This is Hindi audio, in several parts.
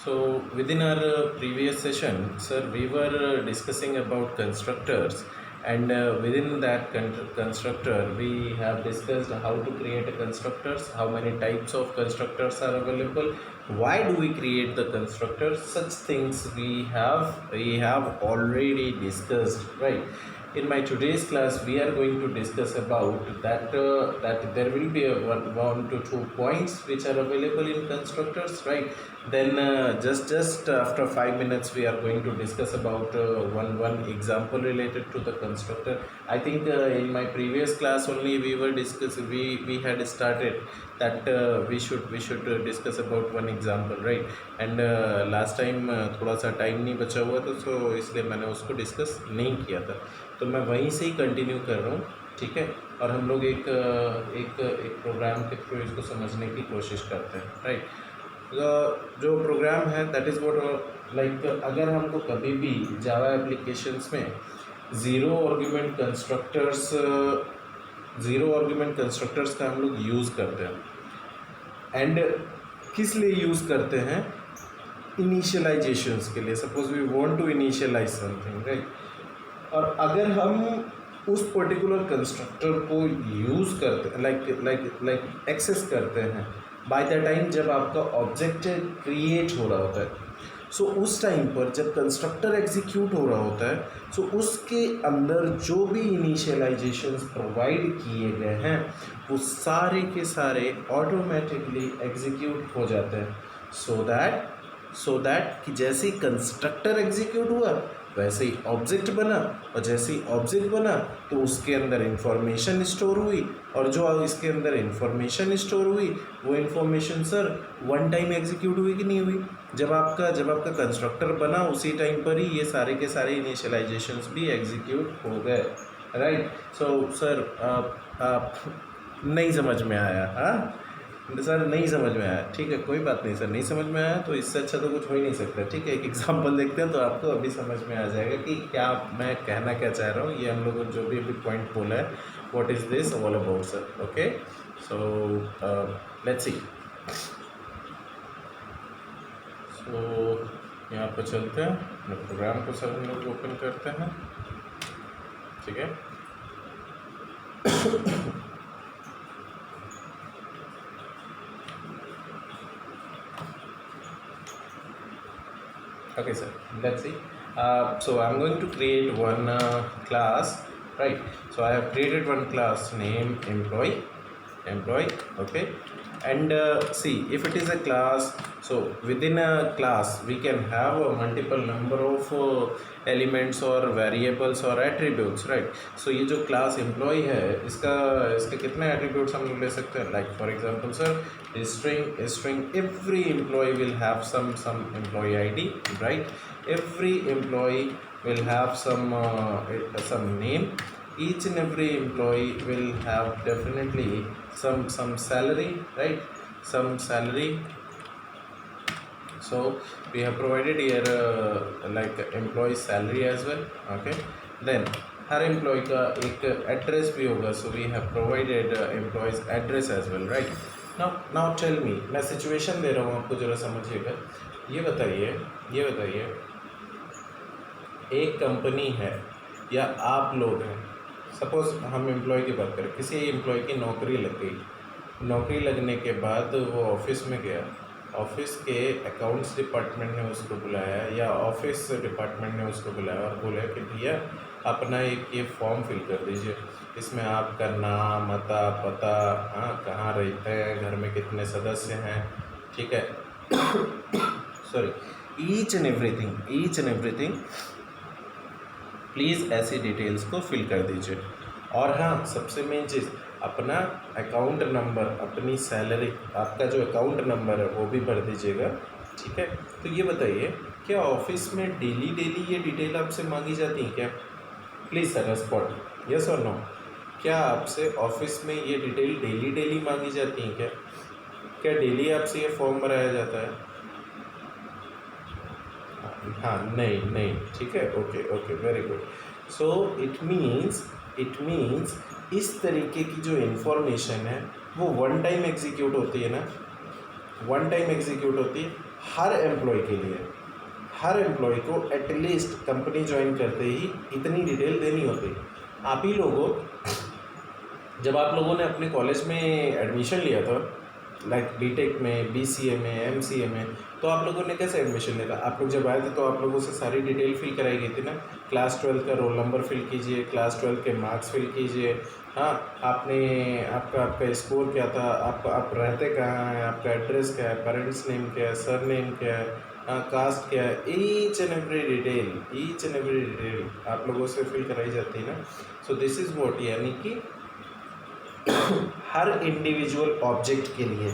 So within our previous session, sir, we were discussing about constructors, and within that constructor, we have discussed how to create a constructors, how many types of constructors are available, why do we create the constructors, such things we have already discussed, right? In my today's class, we are going to discuss about that there will be a one to 2 points which are available in constructors, right? Then just after 5 minutes, we are going to discuss about one example related to the constructor. I think in my previous class only we were discussing we had started that we should discuss about one example, right? And last time थोड़ा सा टाइम नहीं बचा हुआ था, तो इसलिए मैंने उसको डिस्कस नहीं किया था, तो मैं वहीं से ही कंटिन्यू कर रहा हूँ, ठीक है? और हम लोग एक एक एक प्रोग्राम के थ्रू इसको समझने की कोशिश करते हैं, राइट? जो प्रोग्राम है दैट इज़ व्हाट, लाइक अगर हमको कभी भी जावा एप्लीकेशंस में ज़ीरो आर्गुमेंट कंस्ट्रक्टर्स का हम लोग यूज़ करते हैं, एंड किस लिए यूज़ करते हैं? इनिशियलाइजेशंस के लिए। Suppose we want to initialize something, right? और अगर हम उस पर्टिकुलर कंस्ट्रक्टर को यूज़ करते लाइक एक्सेस करते हैं बाय द टाइम जब आपका ऑब्जेक्ट क्रिएट हो रहा होता है, सो उस टाइम पर जब कंस्ट्रक्टर एग्जीक्यूट हो रहा होता है, सो उसके अंदर जो भी इनिशियलाइजेशंस प्रोवाइड किए गए हैं वो सारे के सारे ऑटोमेटिकली एग्जीक्यूट हो जाते हैं, सो दैट कि जैसे ही कंस्ट्रक्टर एग्जीक्यूट हुआ वैसे ही ऑब्जेक्ट बना, और जैसे ही ऑब्जेक्ट बना तो उसके अंदर इंफॉर्मेशन स्टोर हुई, और जो इसके अंदर इंफॉर्मेशन स्टोर हुई वो information sir one time execute हुई कि नहीं हुई? जब आपका कंस्ट्रक्टर बना उसी टाइम पर ही ये सारे के सारे इनिशियलाइजेशंस भी एग्जीक्यूट हो गए, राइट? सो सर नहीं समझ में आया? हाँ सर नहीं समझ में आया, ठीक है, कोई बात नहीं सर, नहीं समझ में आया तो इससे अच्छा तो कुछ हो ही नहीं सकता, ठीक है? एक एग्जांपल देखते हैं तो आपको अभी समझ में आ जाएगा कि क्या मैं कहना क्या चाह रहा हूँ। ये हम लोगों जो भी पॉइंट बोला है, what is this all about sir, okay? So let's see. So यहाँ पर चलते हैं, अपने प्रोग्राम को सब हम लोग ओपन करते हैं, ठीक है? Okay sir, let's see. So I'm going to create one class, right? So I have created one class name employee, okay? And see, if it is a class, so within a class we can have a multiple number of elements or variables or attributes, right? So ये जो class employee है इसके कितने attributes हम लोग ले सकते हैं? Like for example sir, string every employee will have some employee ID, right? Every employee will have some name. Each and every employee will have definitely some salary, right? Some salary. So we have provided here like employee salary as well, okay? Then हर एम्प्लॉय का एक एड्रेस भी होगा, so we have provided employees address as well, right? Now tell me, मैं सिचुएशन दे रहा हूँ आपको, ज़रा समझिएगा। ये बताइए एक कंपनी है या आप लोग हैं, सपोज हम एम्प्लॉय की बात करें, किसी एम्प्लॉय की नौकरी लग गई, नौकरी लगने के बाद वो ऑफिस में गया, ऑफिस के अकाउंट्स डिपार्टमेंट ने उसको बुलाया या ऑफिस डिपार्टमेंट ने उसको बुलाया और बोला कि भैया अपना एक ये फॉर्म फिल कर दीजिए, इसमें आपका नाम, पता, हाँ, कहाँ रहते हैं, घर में कितने सदस्य हैं, ठीक है? Sorry, each and everything please ऐसी डिटेल्स को फिल कर दीजिए। और हाँ, सबसे मेन चीज़, अपना अकाउंट नंबर, अपनी सैलरी, आपका जो अकाउंट नंबर है वो भी भर दीजिएगा, ठीक है? तो ये बताइए, क्या ऑफिस में डेली ये डिटेल आपसे मांगी जाती है क्या? प्लीज़ सर रेस्पॉन्ड, यस और नो। क्या आपसे ऑफिस में ये डिटेल डेली मांगी जाती है क्या? क्या डेली आपसे ये फॉर्म भराया जाता है? हाँ, नहीं, ठीक है, okay, very good. So it means इस तरीके की जो इन्फॉर्मेशन है वो वन टाइम एग्जीक्यूट होती है ना, वन टाइम एग्जीक्यूट होती है। हर एम्प्लॉय के लिए, हर एम्प्लॉय को एटलीस्ट कंपनी ज्वाइन करते ही इतनी डिटेल देनी होती। आप ही लोगों, जब आप लोगों ने अपने कॉलेज में एडमिशन लिया था, लाइक बीटेक में, बीसीए में, एमसीए में, तो आप लोगों ने कैसे एडमिशन लिया था? आप लोग जब आए थे तो आप लोगों से सारी डिटेल फिल कराई गई थी ना। क्लास 12 का रोल नंबर फिल कीजिए, क्लास 12 के मार्क्स फिल कीजिए, हाँ, आपने आपका आपका स्कोर क्या था, आप रहते कहाँ हैं, आपका एड्रेस क्या है, पेरेंट्स नेम क्या है, सर नेम क्या है, हाँ, कास्ट क्या है, ईच एंड एवरी डिटेल आप लोगों से फिल कराई जाती है ना। सो दिस इज़ वॉट, यानी कि हर इंडिविजुअल ऑब्जेक्ट के लिए,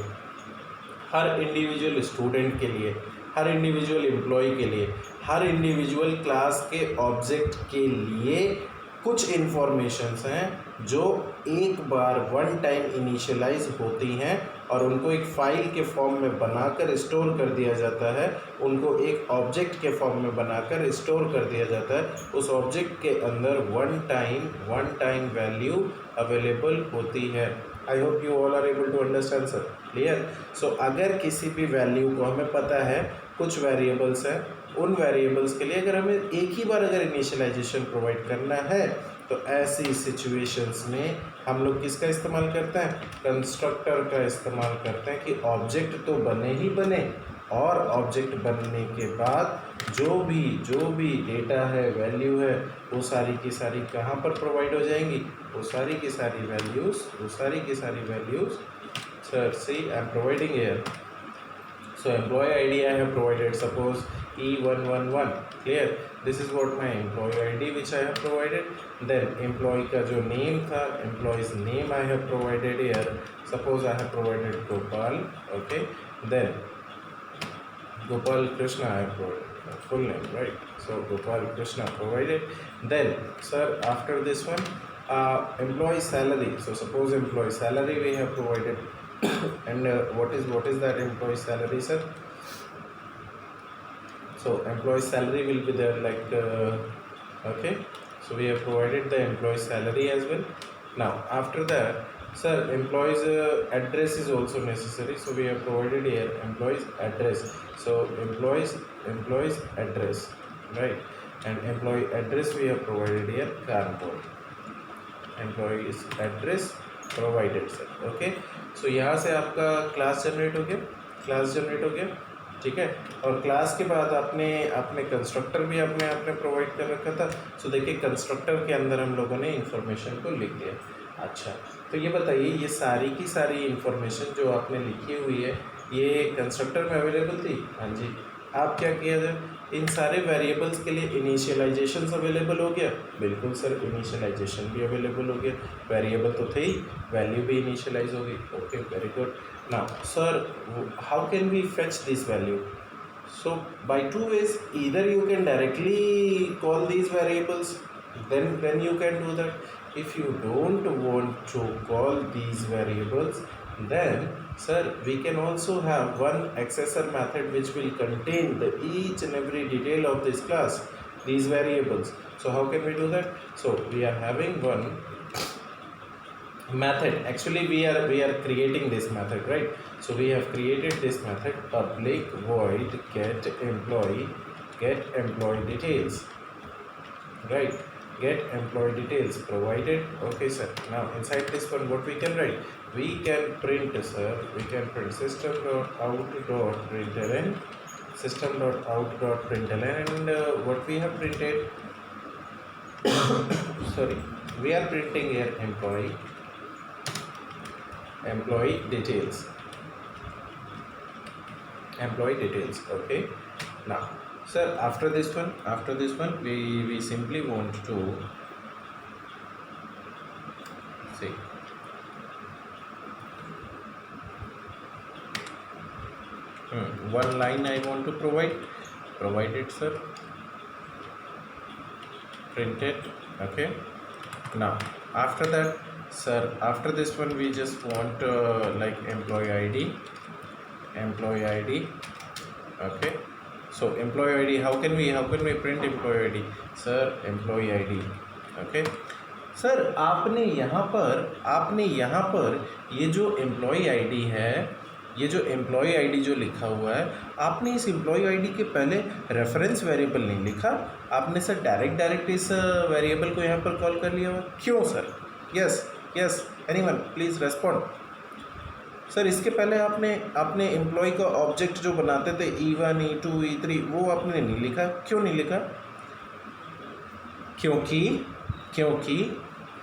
हर इंडिविजुअल स्टूडेंट के लिए, हर इंडिविजुअल एम्प्लॉय के लिए, हर इंडिविजुअल क्लास के ऑब्जेक्ट के लिए कुछ इन्फॉर्मेशंस हैं जो एक बार वन टाइम इनिशियलाइज होती हैं और उनको एक फाइल के फॉर्म में बनाकर स्टोर कर दिया जाता है, उनको एक ऑब्जेक्ट के फॉर्म में बनाकर स्टोर कर दिया जाता है। उस ऑब्जेक्ट के अंदर वन टाइम वैल्यू अवेलेबल होती है। I hope you all are able to understand sir, clear. So अगर किसी भी वैल्यू को हमें पता है कुछ वेरिएबल्स हैं, उन वेरिएबल्स के लिए अगर हमें एक ही बार अगर इनिशियलाइजेशन प्रोवाइड करना है तो ऐसी सिचुएशंस में हम लोग किसका इस्तेमाल करते हैं? कंस्ट्रक्टर का इस्तेमाल करते हैं कि ऑब्जेक्ट तो बने ही बने, और ऑब्जेक्ट बनने के बाद जो भी डेटा है, वैल्यू है, वो सारी की सारी कहाँ पर प्रोवाइड हो जाएंगी? वो सारी की सारी values sir see I am providing here. So employee ID I have provided, suppose E111, clear, this is what my employee ID which I have provided. Then employee का जो name था, employee's name I have provided here, suppose I have provided Gopal, okay, then Gopal Krishna I have provided, full name, right? So Gopal Krishna provided. Then sir, after this one, employee salary, so suppose employee salary we have provided. And what is that employee salary, sir? So employee salary will be there, like okay, so we have provided the employee salary as well. Now after that, sir, employees address is also necessary, so we have provided here employees address. So employees address, right? And employee address we have provided here Kanpur, employees address provided sir, okay. So यहाँ से आपका क्लास जनरेट हो गया, ठीक है। और क्लास के बाद आपने कंस्ट्रक्टर भी आपने प्रोवाइड कर रखा था। सो देखिए कंस्ट्रक्टर के अंदर हम लोगों ने इन्फॉर्मेशन को लिख दिया। अच्छा, तो ये बताइए, ये सारी की सारी इन्फॉर्मेशन जो आपने लिखी हुई है ये कंस्ट्रक्टर में अवेलेबल थी? हाँ जी। आप क्या किया जाए, इन सारे वेरिएबल्स के लिए इनिशियलाइजेशन अवेलेबल हो गया? बिल्कुल सर, इनिशियलाइजेशन भी अवेलेबल हो गया, वेरिएबल तो थे ही, वैल्यू भी इनिशियलाइज होगी। Okay, very good. Now sir, how can we fetch this value? So by two ways, either you can directly call these variables, then you can do that. If you don't want to call these variables, then sir, we can also have one accessor method which will contain the each and every detail of this class, these variables. So how can we do that? So we are having one method, actually we are creating this method, right? So we have created this method, public void get employee details, right? Get employee details provided. Okay sir, now inside this one what we can write? We can print, sir, we can print system.out.println, and what we have printed sorry, we are printing here employee details, okay. Now sir, after this one we simply want to see, one line I want to provide it, sir, print it, okay. Now after that, sir, after this one we just want like employee ID, okay. So employee ID, how can we print employee ID? Sir, employee ID, okay. Sir, आपने यहाँ पर ये जो एम्प्लॉई आईडी है ये जो एम्प्लॉय आईडी जो लिखा हुआ है, आपने इस एम्प्लॉय आईडी के पहले रेफरेंस वेरिएबल नहीं लिखा, आपने सर डायरेक्ट इस वेरिएबल को यहाँ पर कॉल कर लिया हुआ। क्यों sir? Yes yes, anyone please respond. Sir इसके पहले आपने एम्प्लॉय का ऑब्जेक्ट जो बनाते थे E1 E2 E3 वो आपने नहीं लिखा। क्यों नहीं लिखा? क्योंकि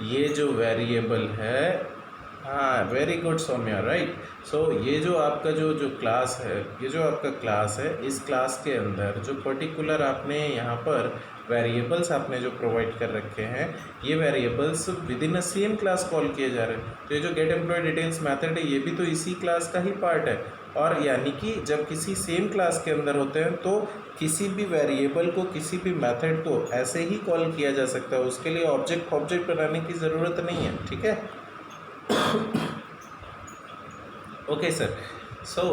ये जो वेरिएबल है, हाँ very good Saumya, right. So ये जो आपका जो क्लास है, ये जो आपका क्लास है, इस क्लास के अंदर जो पर्टिकुलर आपने यहाँ पर वेरिएबल्स आपने जो प्रोवाइड कर रखे हैं, ये variables with in a same class call किए जा रहे हैं। तो ये जो गेट एम्प्लॉय डिटेल्स मेथड है, ये भी तो इसी क्लास का ही पार्ट है। और यानी कि जब किसी सेम क्लास के अंदर होते हैं तो किसी भी वेरिएबल को, किसी भी मेथड को ऐसे ही कॉल किया जा सकता है, उसके लिए ऑब्जेक्ट बनाने की ज़रूरत नहीं है, ठीक है। Okay sir, so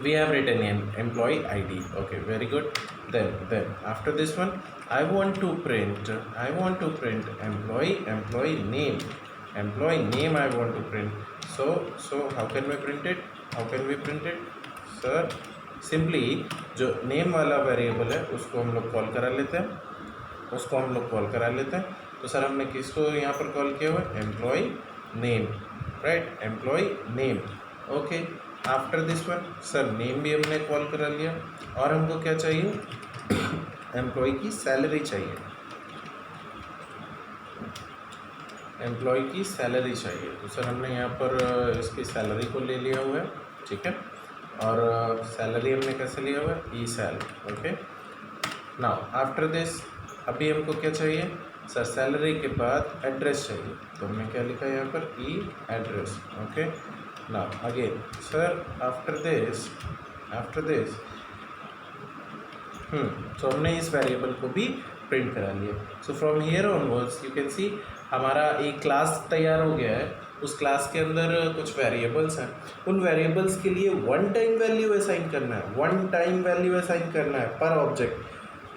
we have written in employee ID. Okay, very good. Then after this one I want to print employee name I want to print. So how can we print it? Sir simply जो name वाला वेरिएबल है उसको हम लोग कॉल करा लेते हैं। तो सर हमने किसको यहाँ पर कॉल किया हुआ है? Employee name, right, employee name. Okay, after this one sir name भी हमने कॉल करा लिया। और हमको क्या चाहिए? एम्प्लॉय की सैलरी चाहिए, तो सर हमने यहाँ पर इसकी सैलरी को ले लिया हुआ है, ठीक है। और सैलरी हमने कैसे लिया हुआ है? E sal. Okay, now after this अभी हमको क्या चाहिए? सर सैलरी के बाद एड्रेस चाहिए, तो हमने क्या लिखा है यहाँ पर? E address. Okay, now again sir after this तो हमने इस वेरिएबल को भी प्रिंट करा लिया। So from here onwards you can see हमारा एक क्लास तैयार हो गया है। उस क्लास के अंदर कुछ वेरिएबल्स हैं, उन वेरिएबल्स के लिए वन टाइम वैल्यू असाइन करना है पर ऑब्जेक्ट,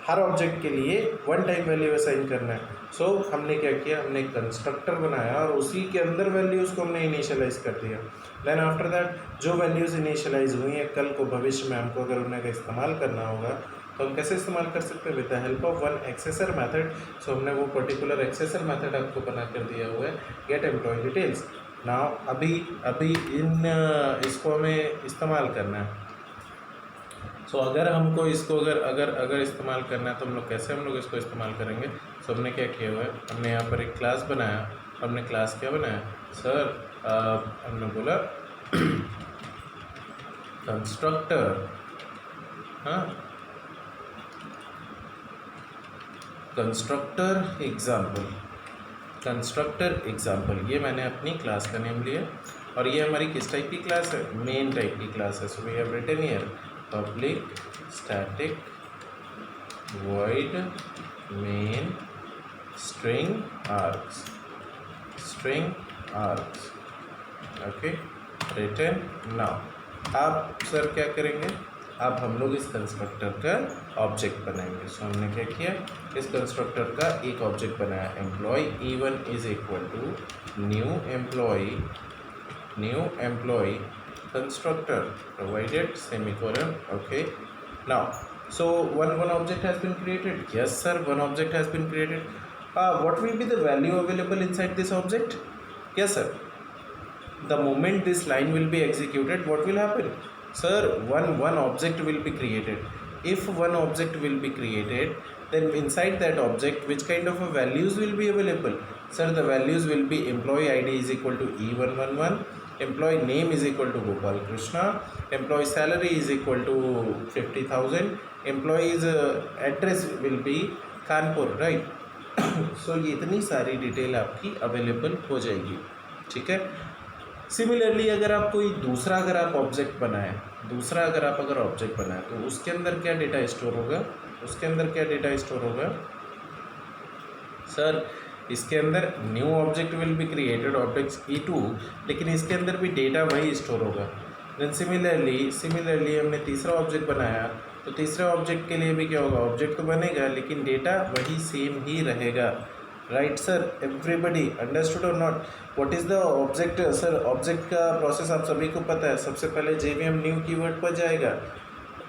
हर ऑब्जेक्ट के लिए वन टाइम वैल्यू असाइन करना है। सो हमने क्या किया? हमने एक कंस्ट्रक्टर बनाया और उसी के अंदर वैल्यूज़ को हमने इनिशियलाइज कर दिया। देन आफ्टर दैट जो वैल्यूज़ इनिशियलाइज हुई हैं, कल को भविष्य में हमको अगर उन्हें का इस्तेमाल करना होगा तो हम कैसे इस्तेमाल कर सकते हैं? With the help of one accessor method. So हमने वो पर्टिकुलर एक्सेसर मेथड आपको बना कर दिया हुआ है, गेट एम्प्लॉय डिटेल्स। नाउ अभी इसको हमें इस्तेमाल करना है। सो अगर हमको इसको अगर इस्तेमाल करना है तो हम लोग इसको इस्तेमाल करेंगे। सो हमने क्या किया हुआ है? हमने यहाँ पर एक क्लास बनाया। हमने क्लास क्या बनाया? सर हमने बोला कंस्ट्रक्टर, हाँ, कंस्ट्रक्टर एग्जाम्पल, ये मैंने अपनी क्लास का नेम लिया। और ये हमारी किस टाइप की क्लास है? मेन टाइप की क्लास है। So we have written here public static void main string args, okay, written. Now आप सर क्या करेंगे? अब हम लोग इस कंस्ट्रक्टर का ऑब्जेक्ट बनाएंगे। सो हमने क्या किया? इस कंस्ट्रक्टर का एक ऑब्जेक्ट बनाया, employee E1 is equal to new employee constructor provided semicolon. Okay, now so one object has been created. Yes sir, one object has been created. What will be the value available inside this object? Yes sir, the moment this line will be executed, what will happen? Sir, one object will be created. If one object will be created, then inside that object which kind of a values will be available? Sir, the values will be employee ID is equal to E111, employee name is equal to Gopal Krishna, employee salary is equal to 50,000, employee's address will be Kanpur, right. So ये इतनी सारी डिटेल आपकी अवेलेबल हो जाएगी, ठीक है। सिमिलरली अगर आप कोई दूसरा ऑब्जेक्ट बनाए तो उसके अंदर क्या डेटा स्टोर होगा? सर इसके अंदर new object will be created, object E2, लेकिन इसके अंदर भी डेटा वही स्टोर होगा। देन सिमिलरली हमने तीसरा ऑब्जेक्ट बनाया, तो तीसरे ऑब्जेक्ट के लिए भी क्या होगा? ऑब्जेक्ट तो बनेगा लेकिन डेटा वही सेम ही रहेगा। राइट सर, एवरीबडी अंडरस्टूड और not? What is the object sir? Object का प्रोसेस आप सभी को पता है, सबसे पहले जेवीएम न्यू कीवर्ड पर जाएगा,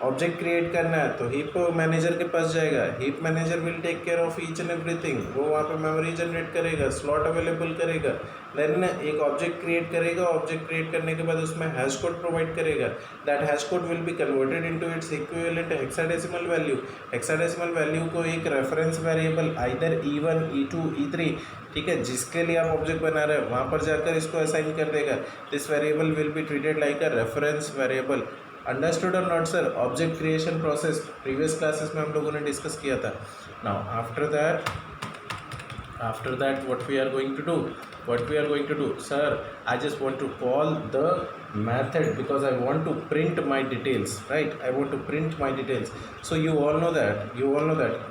ऑब्जेक्ट क्रिएट करना है तो हीप मैनेजर के पास जाएगा, heap manager will take care of each and everything, वो वहाँ पे मेमोरी जनरेट करेगा, स्लॉट अवेलेबल करेगा, देन एक ऑब्जेक्ट क्रिएट करेगा, ऑब्जेक्ट क्रिएट करने के बाद उसमें हैश कोड प्रोवाइड करेगा, that hash code will be converted into its equivalent hexadecimal value, hexadecimal value को एक reference variable either E1 E2 E3, ठीक है, जिसके लिए आप ऑब्जेक्ट बना रहे हैं वहाँ पर जाकर इसको असाइन कर देगा, this variable will be treated like a reference variable. Understood और not sir? Object creation process previous classes में हम लोगों ने डिस्कस किया था। Now after that what we are going to do sir, I just want to call the method because I want to print my details, right? I want to print my details. So you all know that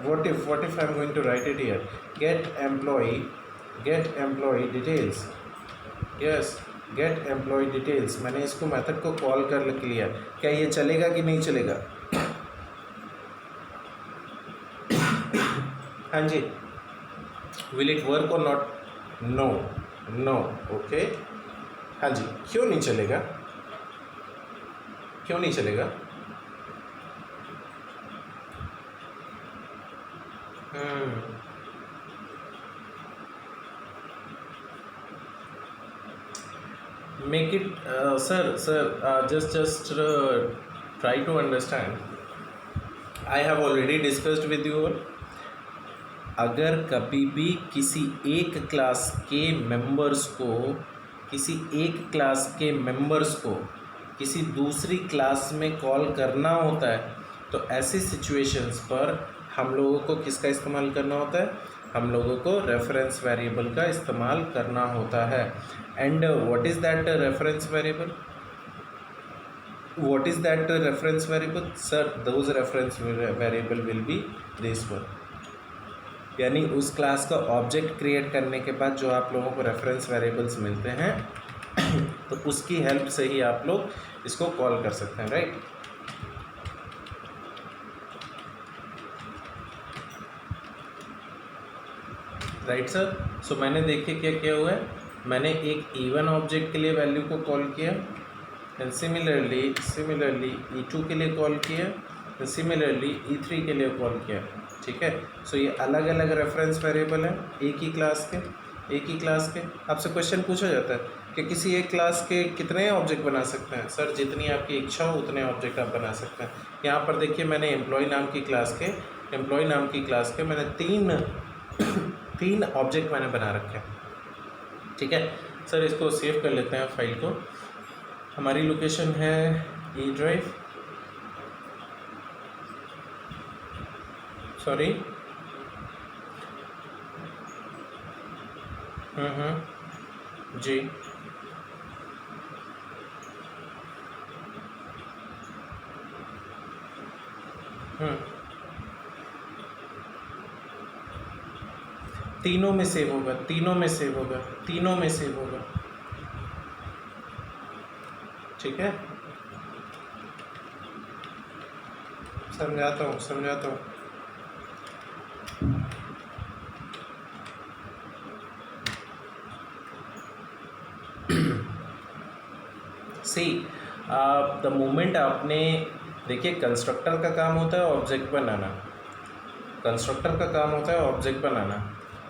what if I'm going to write it here, get employee details, yes, get employ details, मैंने इसको मेथड को कॉल कर लिया, क्या ये चलेगा कि नहीं चलेगा? हाँ जी, विल इट वर्क और नॉट? नो ओके, हाँ जी, क्यों नहीं चलेगा? Make it sir, just try to understand. I have already discussed with you all, अगर कभी भी किसी एक क्लास के मेंबर्स को किसी दूसरी क्लास में कॉल करना होता है तो ऐसी सिचुएशंस पर हम लोगों को किसका इस्तेमाल करना होता है? हम लोगों को रेफरेंस वेरिएबल का इस्तेमाल करना होता है। And what is that reference variable? Sir, those reference variable will B this one, यानी उस क्लास का ऑब्जेक्ट क्रिएट करने के बाद जो आप लोगों को रेफरेंस वेरिएबल्स मिलते हैं तो उसकी हेल्प से ही आप लोग इसको कॉल कर सकते हैं, राइट? राइट सर, सो मैंने देखिए क्या क्या हुआ है, मैंने एक E1 ऑब्जेक्ट के लिए वैल्यू को कॉल किया, एंड सिमिलरली E2 के लिए कॉल किया, एंड सिमिलरली E3 के लिए कॉल किया, ठीक है। सो ये अलग अलग रेफरेंस वेरिएबल हैं एक ही क्लास के। आपसे क्वेश्चन पूछा जाता है कि किसी एक क्लास के कितने ऑब्जेक्ट बना सकते हैं? सर, जितनी आपकी इच्छा हो उतने ऑब्जेक्ट आप बना सकते हैं। यहाँ पर देखिए, मैंने एम्प्लॉय नाम की क्लास के मैंने तीन ऑब्जेक्ट मैंने बना रखे हैं, ठीक है सर। इसको सेव कर लेते हैं फाइल को। हमारी लोकेशन है E ड्राइव, सॉरी, जी, तीनों में सेव होगा, ठीक है। समझाता हूँ सी द मोमेंट आपने देखिए, कंस्ट्रक्टर का काम होता है ऑब्जेक्ट बनाना,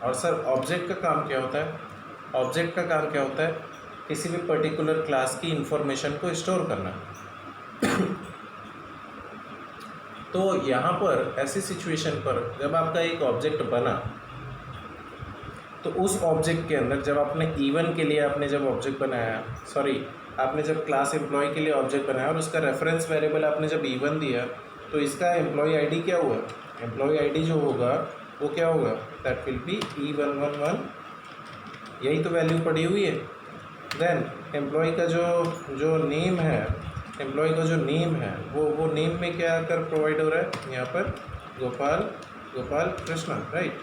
और सर ऑब्जेक्ट का काम क्या होता है? किसी भी पर्टिकुलर क्लास की इंफॉर्मेशन को स्टोर करना। तो यहाँ पर ऐसी सिचुएशन पर जब आपका एक ऑब्जेक्ट बना तो उस ऑब्जेक्ट के अंदर जब आपने E1 के लिए आपने जब ऑब्जेक्ट बनाया, सॉरी, आपने जब क्लास एम्प्लॉय के लिए ऑब्जेक्ट बनाया और उसका रेफरेंस वेरिएबल आपने जब E1 दिया तो इसका एम्प्लॉय आईडी क्या हुआ? एम्प्लॉय आईडी जो होगा वो क्या होगा? दैट विल बी E111, यही तो वैल्यू पड़ी हुई है। देन एम्प्लॉय का जो नेम है वो नेम में क्या आकर प्रोवाइड हो रहा है? यहाँ पर Gopal Krishna, right.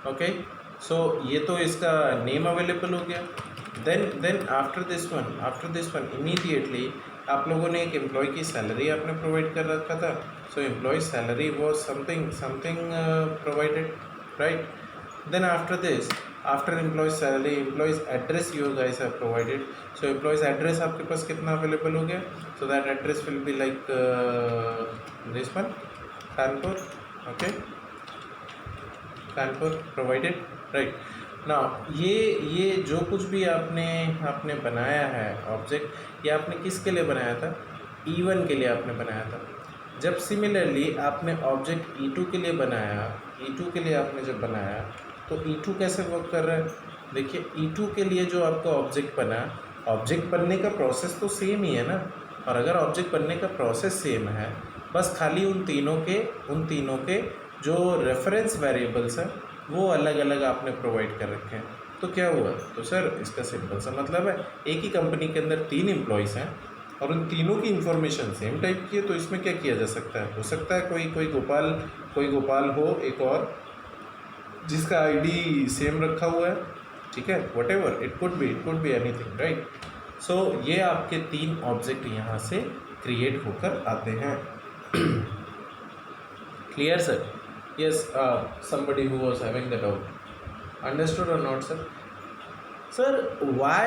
Okay, so ये तो इसका नेम अवेलेबल हो गया। Then after this one immediately आप लोगों ने एक एम्प्लॉय की सैलरी आपने प्रोवाइड कर रखा था. So employ salary was something provided, right. Then after this, after employ salary, employees address you guys have provided. So employees address आपके पास कितना अवेलेबल हो गया? So that address will be like this one, Kanpur. Okay, Kanpur provided, right. ना ये जो कुछ भी आपने बनाया है ऑब्जेक्ट, ये आपने किसके लिए बनाया था? E1 के लिए आपने बनाया था. जब सिमिलरली आपने ऑब्जेक्ट E2 के लिए बनाया, E2 के लिए आपने जब बनाया तो E2 कैसे वर्क कर रहा है? देखिए E2 के लिए जो आपका ऑब्जेक्ट बना, ऑब्जेक्ट बनने का प्रोसेस तो सेम ही है ना. और अगर ऑब्जेक्ट बनने का प्रोसेस सेम है, बस खाली उन तीनों के जो रेफरेंस वेरिएबल्स हैं वो अलग अलग आपने प्रोवाइड कर रखे हैं. तो क्या हुआ? तो सर इसका सिंपल सा मतलब है, एक ही कंपनी के अंदर 3 एम्प्लॉयज़ हैं और उन तीनों की इन्फॉर्मेशन सेम टाइप की है. तो इसमें क्या किया जा सकता है? हो सकता है कोई गोपाल हो एक और जिसका आईडी सेम रखा हुआ है, ठीक है. Whatever it could be anything, right. So ये आपके 3 ऑब्जेक्ट यहाँ से क्रिएट होकर आते हैं. Clear sir? Yes, somebody who was having the doubt. Understood or not, sir? Sir, why?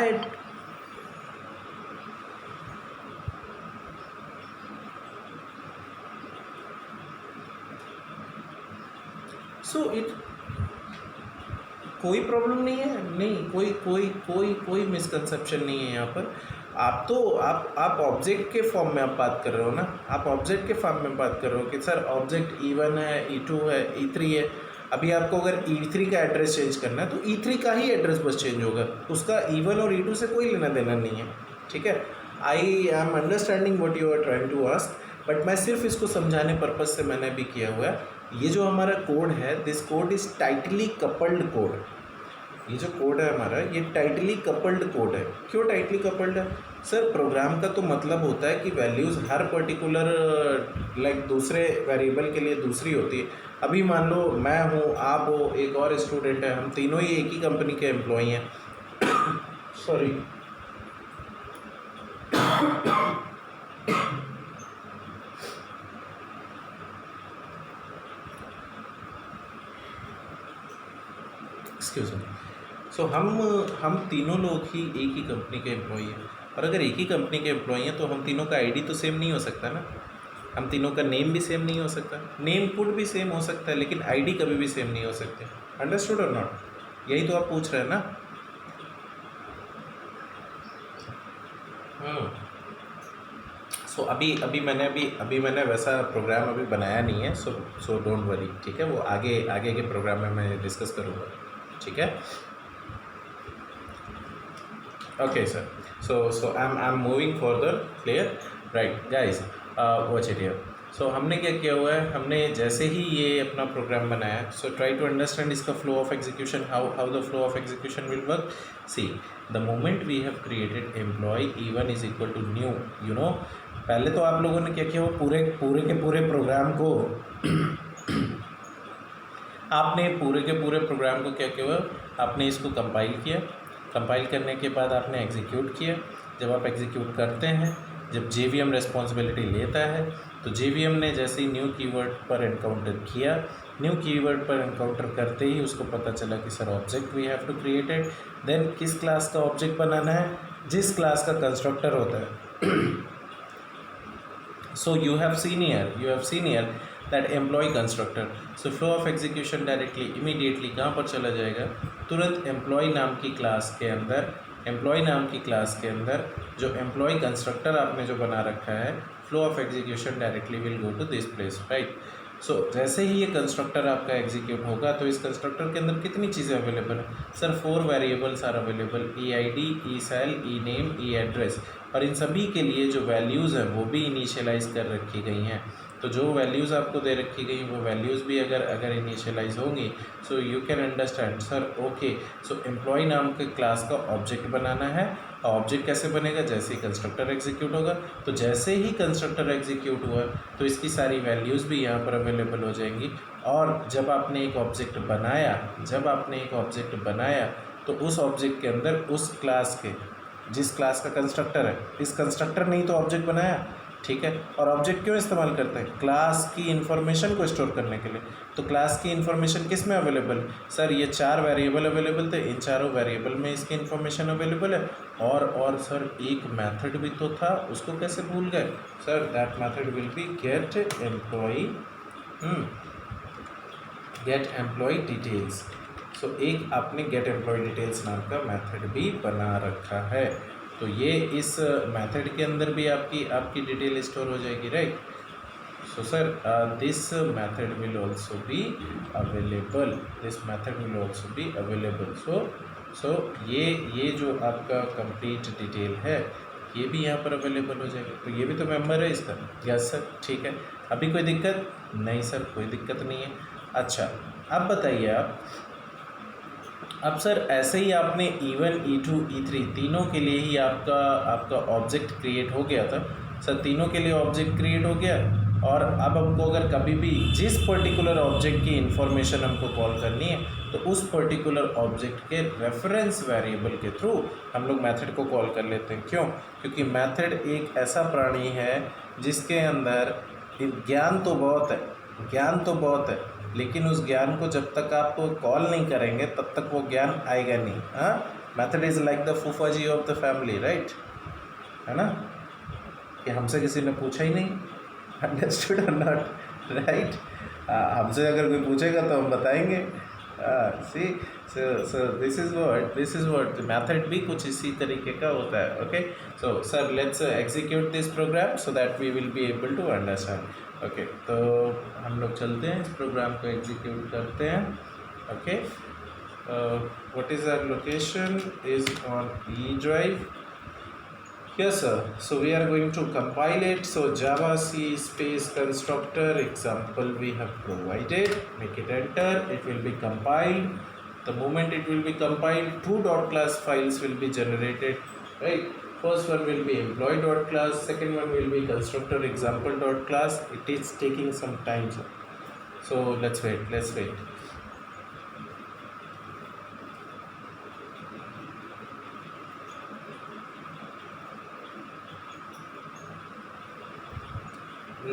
So it कोई प्रॉब्लम नहीं है, नहीं कोई मिसकंसेप्शन नहीं है यहाँ पर. आप ऑब्जेक्ट के फॉर्म में आप बात कर रहे हो ना, आप ऑब्जेक्ट के फॉर्म में बात कर रहे हो कि सर ऑब्जेक्ट E1 है, E2 है, E3 है. अभी आपको अगर E3 का एड्रेस चेंज करना है तो E3 का ही एड्रेस बस चेंज होगा, उसका E1 और E2 से कोई लेना देना नहीं है, ठीक है. I am understanding what you are trying to ask, but मैं सिर्फ इसको समझाने पर्पज से मैंने भी किया हुआ है. ये जो हमारा कोड है, this code is tightly coupled code. ये जो कोड है हमारा, ये टाइटली कपल्ड कोड है. क्यों टाइटली कपल्ड है? सर प्रोग्राम का तो मतलब होता है कि वैल्यूज़ हर पर्टिकुलर लाइक दूसरे वेरिएबल के लिए दूसरी होती है. अभी मान लो मैं हूँ, आप हो, एक और स्टूडेंट है, हम तीनों ही एक ही कंपनी के एम्प्लॉई हैं. सॉरी. Excuse me. सो हम तीनों लोग ही एक ही कंपनी के एम्प्लॉई हैं. और अगर एक ही कंपनी के एम्प्लॉई हैं तो हम तीनों का आईडी तो सेम नहीं हो सकता ना, हम तीनों का नेम भी सेम नहीं हो सकता. नेम कुड भी सेम हो सकता है लेकिन आईडी कभी भी सेम नहीं हो सकते. अंडरस्टूड और नॉट? यही तो आप पूछ रहे हैं ना. सो अभी मैंने वैसा प्रोग्राम अभी बनाया नहीं है. सो डोंट वरी, ठीक है. वो आगे के प्रोग्राम में मैं डिस्कस करूँगा, ठीक है. Okay, sir. So I'm moving further. Clear? Right, guys. Watch it here. So हमने क्या किया हुआ है? हमने जैसे ही ये अपना प्रोग्राम बनाया, so try to understand इसका flow of execution, how the flow of execution will work. See, the moment we have created employee E1 is equal to new, you know, पहले तो आप लोगों ने क्या किया, वो पूरे के पूरे प्रोग्राम को आपने पूरे के पूरे प्रोग्राम को क्या किया, आपने इसको कंपाइल किया. कंपाइल करने के बाद आपने एग्जीक्यूट किया. जब आप एग्जीक्यूट करते हैं, जब JVM रिस्पॉन्सिबिलिटी लेता है, तो JVM ने जैसे ही न्यू कीवर्ड पर एनकाउंटर किया, न्यू कीवर्ड पर एनकाउंटर करते ही उसको पता चला कि sir object we have to created. Then किस क्लास का ऑब्जेक्ट बनाना है? जिस क्लास का कंस्ट्रक्टर होता है. So you have seen here that employee constructor. So flow of execution directly immediately कहाँ पर चला जाएगा? तुरंत एम्प्लॉय नाम की क्लास के अंदर जो एम्प्लॉय कंस्ट्रक्टर आपने जो बना रखा है, flow of execution directly will go to this place, right. So जैसे ही ये कंस्ट्रक्टर आपका एग्जीक्यूट होगा तो इस कंस्ट्रक्टर के अंदर कितनी चीज़ें अवेलेबल हैं? Sir 4 variables are available, EID, ESAL, ENAME, EADDRESS. और इन सभी के लिए जो वैल्यूज़ हैं वो भी इनिशियलाइज़ कर रखी गई हैं. तो जो वैल्यूज़ आपको दे रखी गई वो वैल्यूज़ भी अगर इनिशियलाइज होंगी, so you can understand sir. Okay, so employee नाम के क्लास का ऑब्जेक्ट बनाना है. ऑब्जेक्ट कैसे बनेगा? जैसे ही कंस्ट्रक्टर एग्जीक्यूट होगा, तो जैसे ही कंस्ट्रक्टर एग्जीक्यूट हुआ तो इसकी सारी वैल्यूज़ भी यहाँ पर अवेलेबल हो जाएंगी. और जब आपने एक ऑब्जेक्ट बनाया तो उस ऑब्जेक्ट के अंदर उस क्लास के जिस क्लास का कंस्ट्रक्टर है, इस कंस्ट्रक्टर ने ही तो ऑब्जेक्ट बनाया, ठीक है। और ऑब्जेक्ट क्यों इस्तेमाल करते हैं? क्लास की इन्फॉर्मेशन को स्टोर करने के लिए। तो क्लास की इन्फॉर्मेशन किस में अवेलेबल? सर ये 4 वेरिएबल अवेलेबल थे, इन चारों वेरिएबल में इसकी इन्फॉर्मेशन अवेलेबल है। और सर एक मेथड भी तो था, उसको कैसे भूल गए? Sir that method will be get employ details. So एक आपने गेट एम्प्लॉय डिटेल्स नाम का मेथड भी बना रखा है। तो ये इस मेथड के अंदर भी आपकी डिटेल स्टोर हो जाएगी, right. So sir this method will also be available, so ये जो आपका कंप्लीट डिटेल है ये भी यहाँ पर अवेलेबल हो जाएगा। तो ये भी तो मेंबर है इसका। यस सर, ठीक है। अभी कोई दिक्कत नहीं? सर कोई दिक्कत नहीं है। अच्छा अब बताइए आप, अब सर ऐसे ही आपने E1 E2 E3 तीनों के लिए ही आपका ऑब्जेक्ट क्रिएट हो गया था। सर तीनों के लिए ऑब्जेक्ट क्रिएट हो गया, और अब हमको अगर कभी भी जिस पर्टिकुलर ऑब्जेक्ट की इन्फॉर्मेशन हमको कॉल करनी है तो उस पर्टिकुलर ऑब्जेक्ट के रेफरेंस वेरिएबल के थ्रू हम लोग मेथड को कॉल कर लेते हैं। क्यों? क्योंकि मेथड एक ऐसा प्राणी है जिसके अंदर ज्ञान तो बहुत है, लेकिन उस ज्ञान को जब तक आप कॉल नहीं करेंगे तब तक वो ज्ञान आएगा नहीं। हाँ, मेथड इज़ लाइक द फूफा जी ऑफ द फैमिली, राइट, है ना। कि हमसे किसी ने पूछा ही नहीं, अंडरस्टूड और नॉट, राइट। हमसे अगर कोई पूछेगा तो हम बताएंगे। See, so this is what method भी कुछ इसी तरीके का होता है। Okay, so sir let's execute this program so that we will be able to understand. Okay, तो हम लोग चलते हैं, इस प्रोग्राम को एग्जीक्यूट करते हैं। Okay, what is our location is on E drive. Yes sir, so we are going to compile it. So java c space constructor example we have provided, make it enter, it will be compiled. The moment it will be compiled, two dot class files will be generated, right. First one will be employee dot class, second one will be constructor example dot class. It is taking some time sir, so let's wait.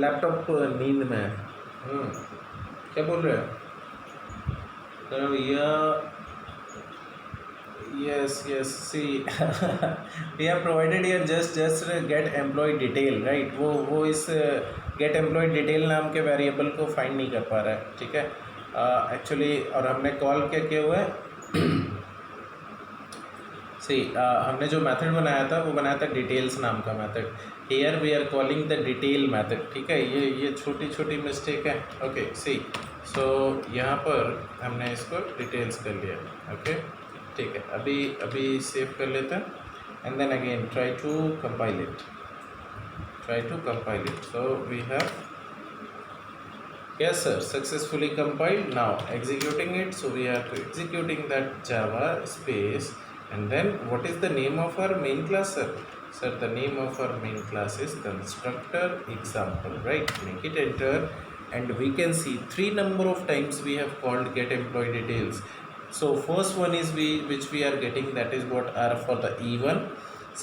Laptop नींद में है। क्या बोल रहे हैं? तो yes see we have provided here just get employee detail, right। वो इस get employee detail नाम के वेरिएबल को फाइंड नहीं कर पा रहा है, ठीक है एक्चुअली। और हमने कॉल क्या किया हुआ है सी हमने जो मेथड बनाया था वो बनाया था डिटेल्स नाम का method. Here we are calling the detail method, ठीक है। ये छोटी मिस्टेक है। ओके सी, सो यहाँ पर हमने इसको डिटेल्स कर लिया। ओके ठीक है, अभी सेव कर लेते हैं and then again try to compile it. So we have yes sir successfully compiled. Now executing it, so we are executing that java space, and then what is the name of our main class sir? Sir the name of our main class is constructor example, right. Make it enter, and we can see 3 number of times we have called get employee details. So first one is which we are getting, that is what are for the E1,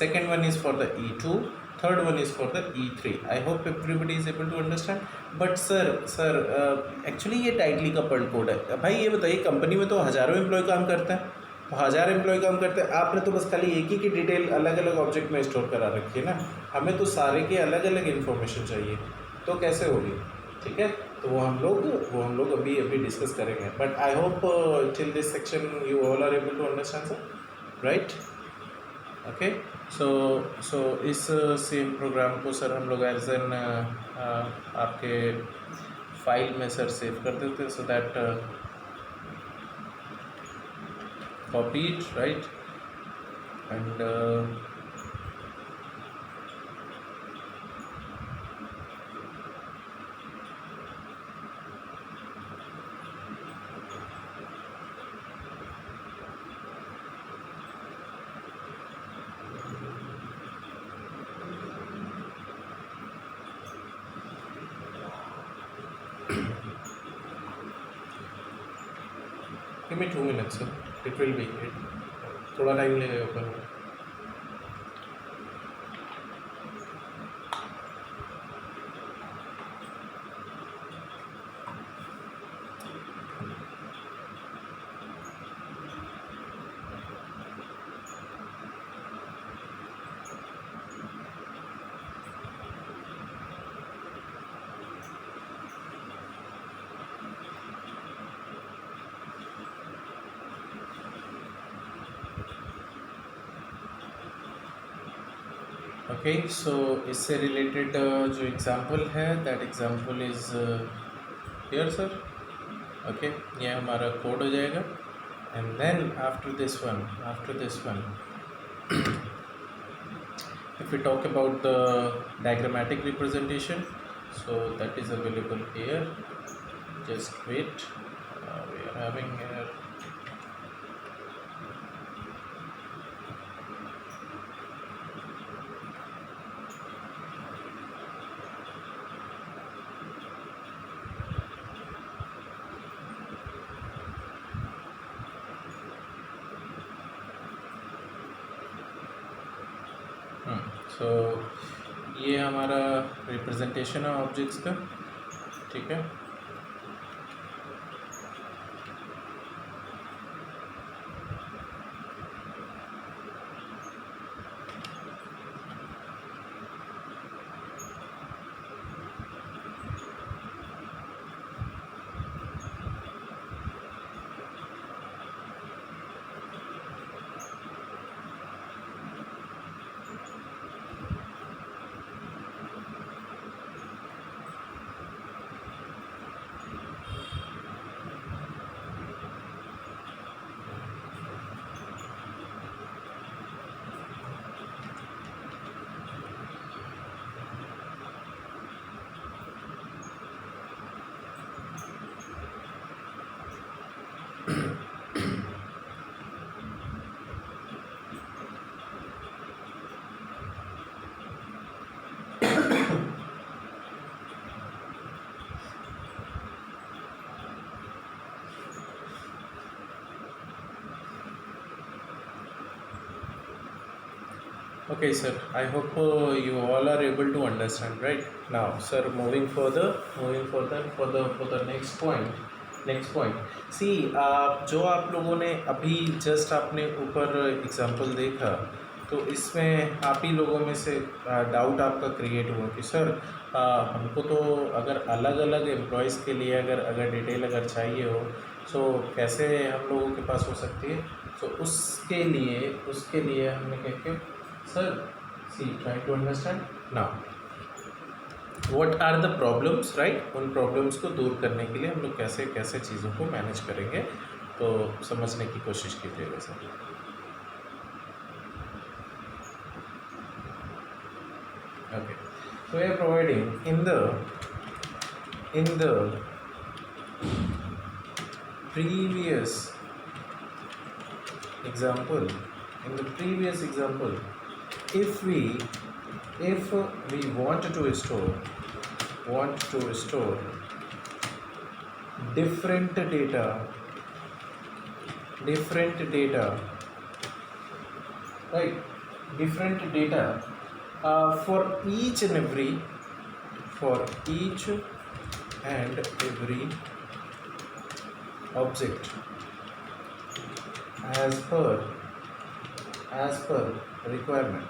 second one is for the E2, third one is for the E3. I hope everybody is able to understand. But sir actually ये टाइटली कपल्ड कोड है भाई। ये बताइए, कंपनी में तो हज़ारों एम्प्लॉय काम करते हैं, तो 1000 एम्प्लॉय काम करते हैं, आपने तो बस खाली एक ही की डिटेल अलग अलग ऑब्जेक्ट में स्टोर करा रखी है ना। हमें तो सारे के अलग अलग इन्फॉर्मेशन चाहिए, तो कैसे होगी? ठीक है, तो वो हम लोग अभी डिस्कस करेंगे। But I hope till this section you all are able to understand sir, right. Okay, so इस सेम प्रोग्राम को सर हम लोग एज एन आपके फाइल में सर सेव कर देते हैं, so that copy it, right, and give me 2 minutes sir, it will be it. थोड़ा टाइम लगेगा ओपन में। ओके, सो इससे रिलेटेड जो एग्जांपल है that example is here sir. Okay, ये हमारा कोड हो जाएगा and then after this one if we talk about the diagrammatic representation, so that is available here. Just wait, we are having here सो ये हमारा रिप्रेजेंटेशन है ऑब्जेक्ट्स का, ठीक है। Okay, sir. I hope you all are able to understand, right? Now, sir, moving further for the next point. See, जो आप लोगों ने अभी जस्ट आपने ऊपर एग्जांपल देखा, तो इसमें आप ही लोगों में से डाउट आपका क्रिएट हुआ कि सर हमको तो अगर अलग अलग एम्प्लॉयज़ के लिए अगर डिटेल अगर चाहिए हो, सो कैसे हम लोगों के पास हो सकती है। सो उसके लिए हमने क्या किया sir, see try to understand now what are the problems, right. उन प्रॉब्लम्स को दूर करने के लिए हम लोग कैसे कैसे चीज़ों को मैनेज करेंगे, तो समझने की कोशिश कीजिएगा sir. Okay, so we are providing in the previous example, if we want to store different data, right, different data for each and every object as per requirement,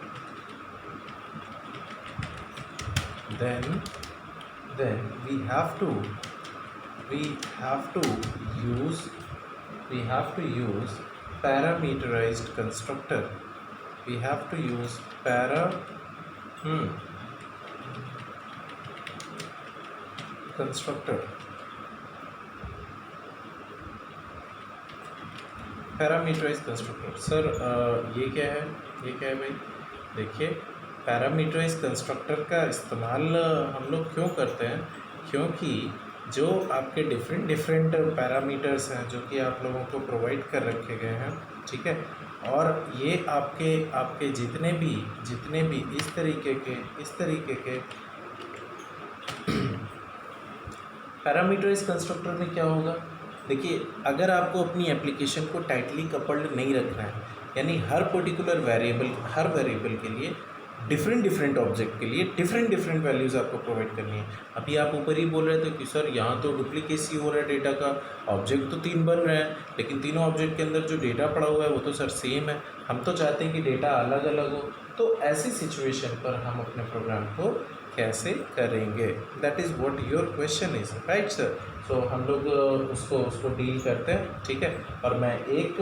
then we have to use parameterized constructor. We have to use constructor, parameterize constructor. Sir ये क्या है भाई? देखिए, पैरामीटराइज कंस्ट्रक्टर का इस्तेमाल हम लोग क्यों करते हैं? क्योंकि जो आपके डिफरेंट पैरामीटर्स हैं जो कि आप लोगों को प्रोवाइड कर रखे गए हैं, ठीक है, और ये आपके जितने भी इस तरीके के पैरामीटराइज कंस्ट्रक्टर में क्या होगा, देखिए, अगर आपको अपनी एप्लीकेशन को टाइटली कपल्ड नहीं रखना है, यानी हर पर्टिकुलर वेरिएबल, हर वेरिएबल के लिए डिफरेंट ऑब्जेक्ट के लिए डिफरेंट वैल्यूज़ आपको प्रोवाइड करनी है। अभी आप ऊपर ही बोल रहे थे कि सर यहाँ तो डुप्लीकेसी हो रहा है डेटा का, ऑब्जेक्ट तो 3 बन रहे हैं लेकिन तीनों ऑब्जेक्ट के अंदर जो डेटा पड़ा हुआ है वो तो सर सेम है, हम तो चाहते हैं कि डेटा अलग अलग हो। तो ऐसी सिचुएशन पर हम अपने प्रोग्राम को कैसे करेंगे, that is what your question is, right sir. So हम लोग उसको डील करते हैं, ठीक है। और मैं एक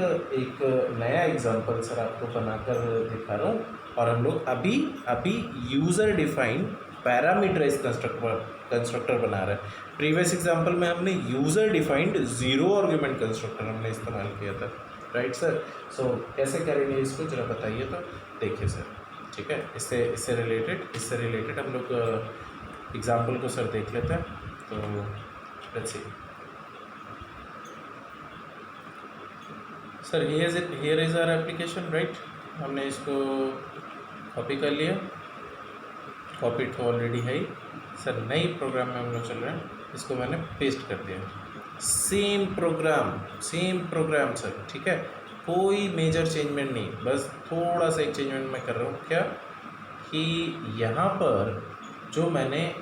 नया एग्जांपल सर आपको बनाकर दिखा रहा हूँ। और हम लोग अभी यूज़र डिफाइंड पैरामीटराइज कंस्ट्रक्टर बना रहे हैं। प्रीवियस एग्जांपल में हमने user defined zero argument constructor हमने इस्तेमाल किया था, राइट सर। सो कैसे करेंगे इसको ज़रा बताइए तो, देखिए सर, ठीक है। इससे रिलेटेड हम लोग एग्जांपल को सर देख लेते हैं। तो let's see sir, here is our application, right. हमने इसको कॉपी कर लिया, कॉपी तो ऑलरेडी है ही सर। नई प्रोग्राम में हम लोग चल रहे हैं, इसको मैंने पेस्ट कर दिया। सेम प्रोग्राम सर, ठीक है। कोई मेजर चेंजमेंट नहीं, बस थोड़ा सा एक चेंजमेंट मैं कर रहा हूँ, क्या कि यहाँ पर जो मैंने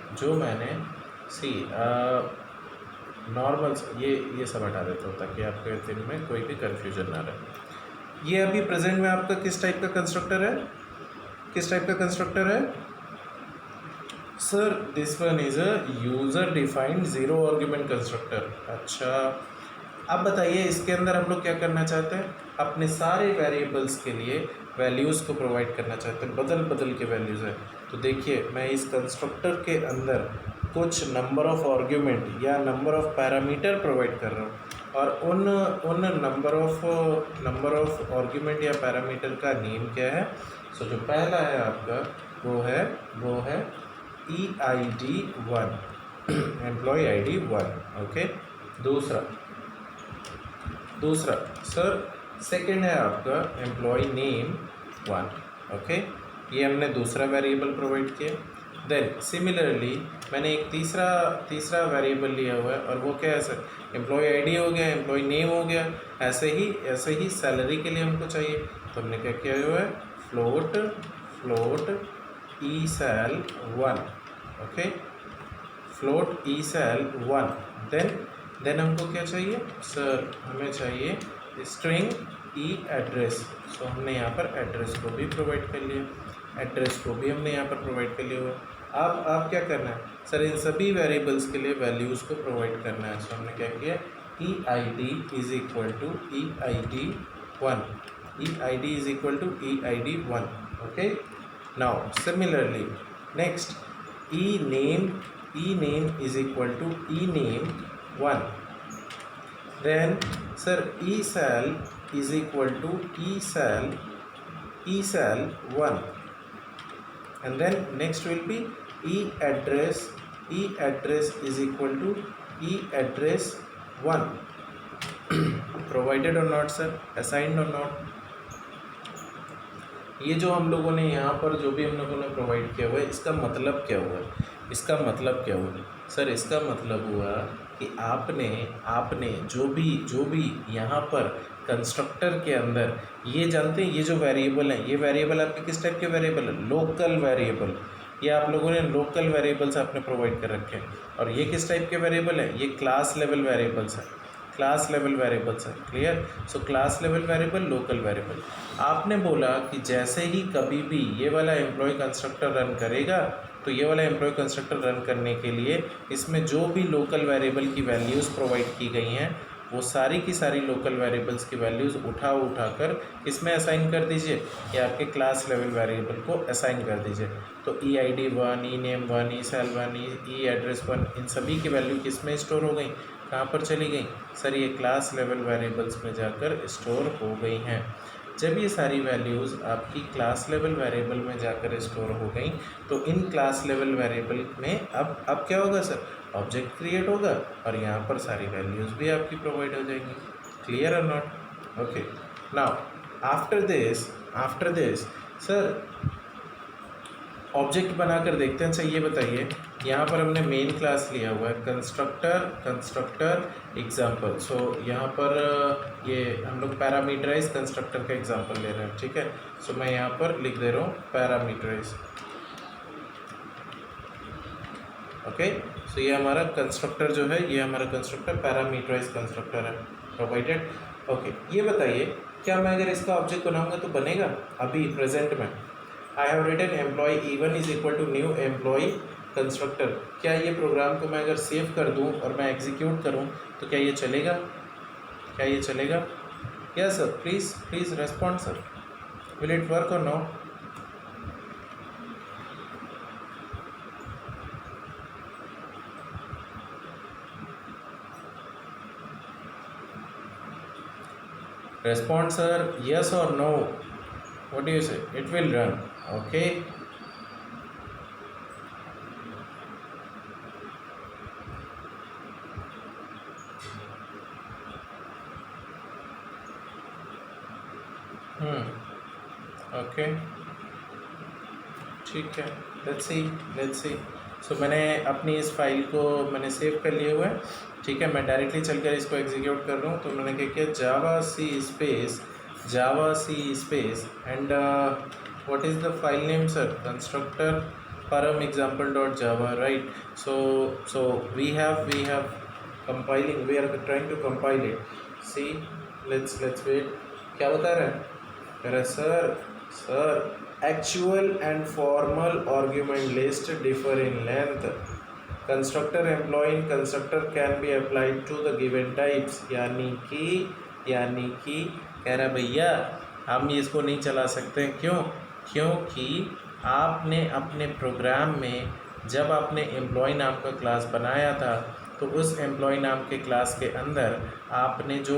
सी नॉर्मल ये सब हटा देता हूँ ताकि आपके दिन में कोई भी कन्फ्यूजन ना रहे। ये अभी प्रेजेंट में आपका किस टाइप का कंस्ट्रक्टर है sir? This one is a user defined zero argument constructor. अच्छा, अब बताइए इसके अंदर हम लोग क्या करना चाहते हैं? अपने सारे वेरिएबल्स के लिए वैल्यूज़ को प्रोवाइड करना चाहते हैं, बदल के वैल्यूज़ है। तो देखिए मैं इस कंस्ट्रक्टर के अंदर कुछ नंबर ऑफ आर्गुमेंट या नंबर ऑफ पैरामीटर प्रोवाइड कर रहा हूँ, और उन नंबर ऑफ आर्गुमेंट या पैरामीटर का नेम क्या है? सो जो पहला है आपका वो है EID1 एम्प्लॉय ID 1, ओके। दूसरा सर सेकंड है आपका एम्प्लॉय नेम 1, ओके। ये हमने दूसरा वेरिएबल प्रोवाइड किया। देन सिमिलरली मैंने एक तीसरा वेरिएबल लिया हुआ है, और वो क्या है सर? एम्प्लॉय ID हो गया, एम्प्लॉय नेम हो गया। ऐसे ही सैलरी के लिए हमको चाहिए, तो हमने क्या किया हुआ है? Float ESAL1, okay, float ESAL1। Then हमको क्या चाहिए सर? हमें चाहिए स्ट्रिंग एड्रेस। सो हमने यहाँ पर एड्रेस को भी प्रोवाइड कर लिया, हुआ। अब आप क्या करना है सर? इन सभी वेरिएबल्स के लिए वैल्यूज़ को प्रोवाइड करना है। सो हमने क्या किया? EID is equal to EID1, okay. Now similarly next ename is equal to ename1। then sir ESAL is equal to ESAL1, and then next will be EAddress is equal to EAddress1। provided or not sir? assigned or not? ये जो हम लोगों ने यहाँ पर जो भी हम लोगों ने प्रोवाइड किया हुआ है, इसका मतलब क्या हुआ सर? इसका मतलब हुआ कि आपने जो भी यहाँ पर कंस्ट्रक्टर के अंदर, ये जानते हैं ये जो वेरिएबल है, ये वेरिएबल आपके किस टाइप के वेरिएबल है? Local variable. ये आप लोगों ने लोकल वेरिएबल्स आपने प्रोवाइड कर रखे हैं। और ये किस टाइप के वेरिएबल है? ये क्लास लेवल वेरिएबल्स है, clear. So class level variable, local variable. आपने बोला कि जैसे ही कभी भी ये वाला एम्प्लॉय कंस्ट्रक्टर रन करेगा, तो ये वाला एम्प्लॉय कंस्ट्रक्टर रन करने के लिए इसमें जो भी लोकल वेरिएबल की वैल्यूज़ प्रोवाइड की गई हैं, वो सारी की सारी लोकल वेरिएबल्स की वैल्यूज़ उठाकर इसमें असाइन कर दीजिए, या आपके क्लास लेवल वेरिएबल को असाइन कर दीजिए। तो EID1, ename1, ESAL1, EAddress1, इन सभी की वैल्यू किस में स्टोर हो गई? कहाँ पर चली गई सर? ये क्लास लेवल वेरिएबल्स में जाकर स्टोर हो गई हैं। जब ये सारी वैल्यूज़ आपकी क्लास लेवल वेरिएबल में जाकर स्टोर हो गई, तो इन क्लास लेवल वेरिएबल में अब क्या होगा सर? ऑब्जेक्ट क्रिएट होगा, और यहाँ पर सारी वैल्यूज़ भी आपकी प्रोवाइड हो जाएंगी। क्लियर और not? Okay. Now after this sir object बनाकर देखते हैं। अच्छा ये बताइए, यहाँ पर हमने मेन क्लास लिया हुआ है कंस्ट्रक्टर एग्जाम्पल। सो यहाँ पर ये हम लोग पैरामीटराइज कंस्ट्रक्टर का एग्जाम्पल ले रहे हैं, ठीक है। सो मैं यहाँ पर लिख दे रहा हूँ पैरामीटराइज, ओके। सो ये हमारा कंस्ट्रक्टर जो है, ये हमारा कंस्ट्रक्टर पैरामीटराइज कंस्ट्रक्टर है, प्रोवाइडेड। ओके, ये बताइए क्या मैं अगर इसका ऑब्जेक्ट बनाऊंगा तो बनेगा? अभी प्रेजेंट में I have written employee E1 is equal to new employee constructor. क्या ये प्रोग्राम को मैं अगर सेव कर दूं और मैं एग्जीक्यूट करूं तो क्या ये चलेगा? क्या ये चलेगा? Yes sir, please respond sir, will it work और no? Respond sir, yes or no? What do you say? It will run, okay. Okay, ठीक है, let's see. सो मैंने अपनी इस फाइल को मैंने सेव कर लिया हुआ है, ठीक है। मैं डायरेक्टली चलकर इसको एग्जीक्यूट कर रहा हूँ। तो मैंने क्या किया, Java C space and what is the file name sir? Constructor param example dot java, right? So we have compiling, we are trying to compile it. See, let's wait. क्या बता रहा है? कह रहा है sir actual and formal argument list differ in length. Constructor employee in constructor can be applied to the given types. यानी कि कह रहा भैया हम इसको नहीं चला सकते। क्योंकि आपने अपने प्रोग्राम में जब आपने एम्प्लॉय नाम का क्लास बनाया था तो उस एम्प्लॉय नाम के क्लास के अंदर आपने जो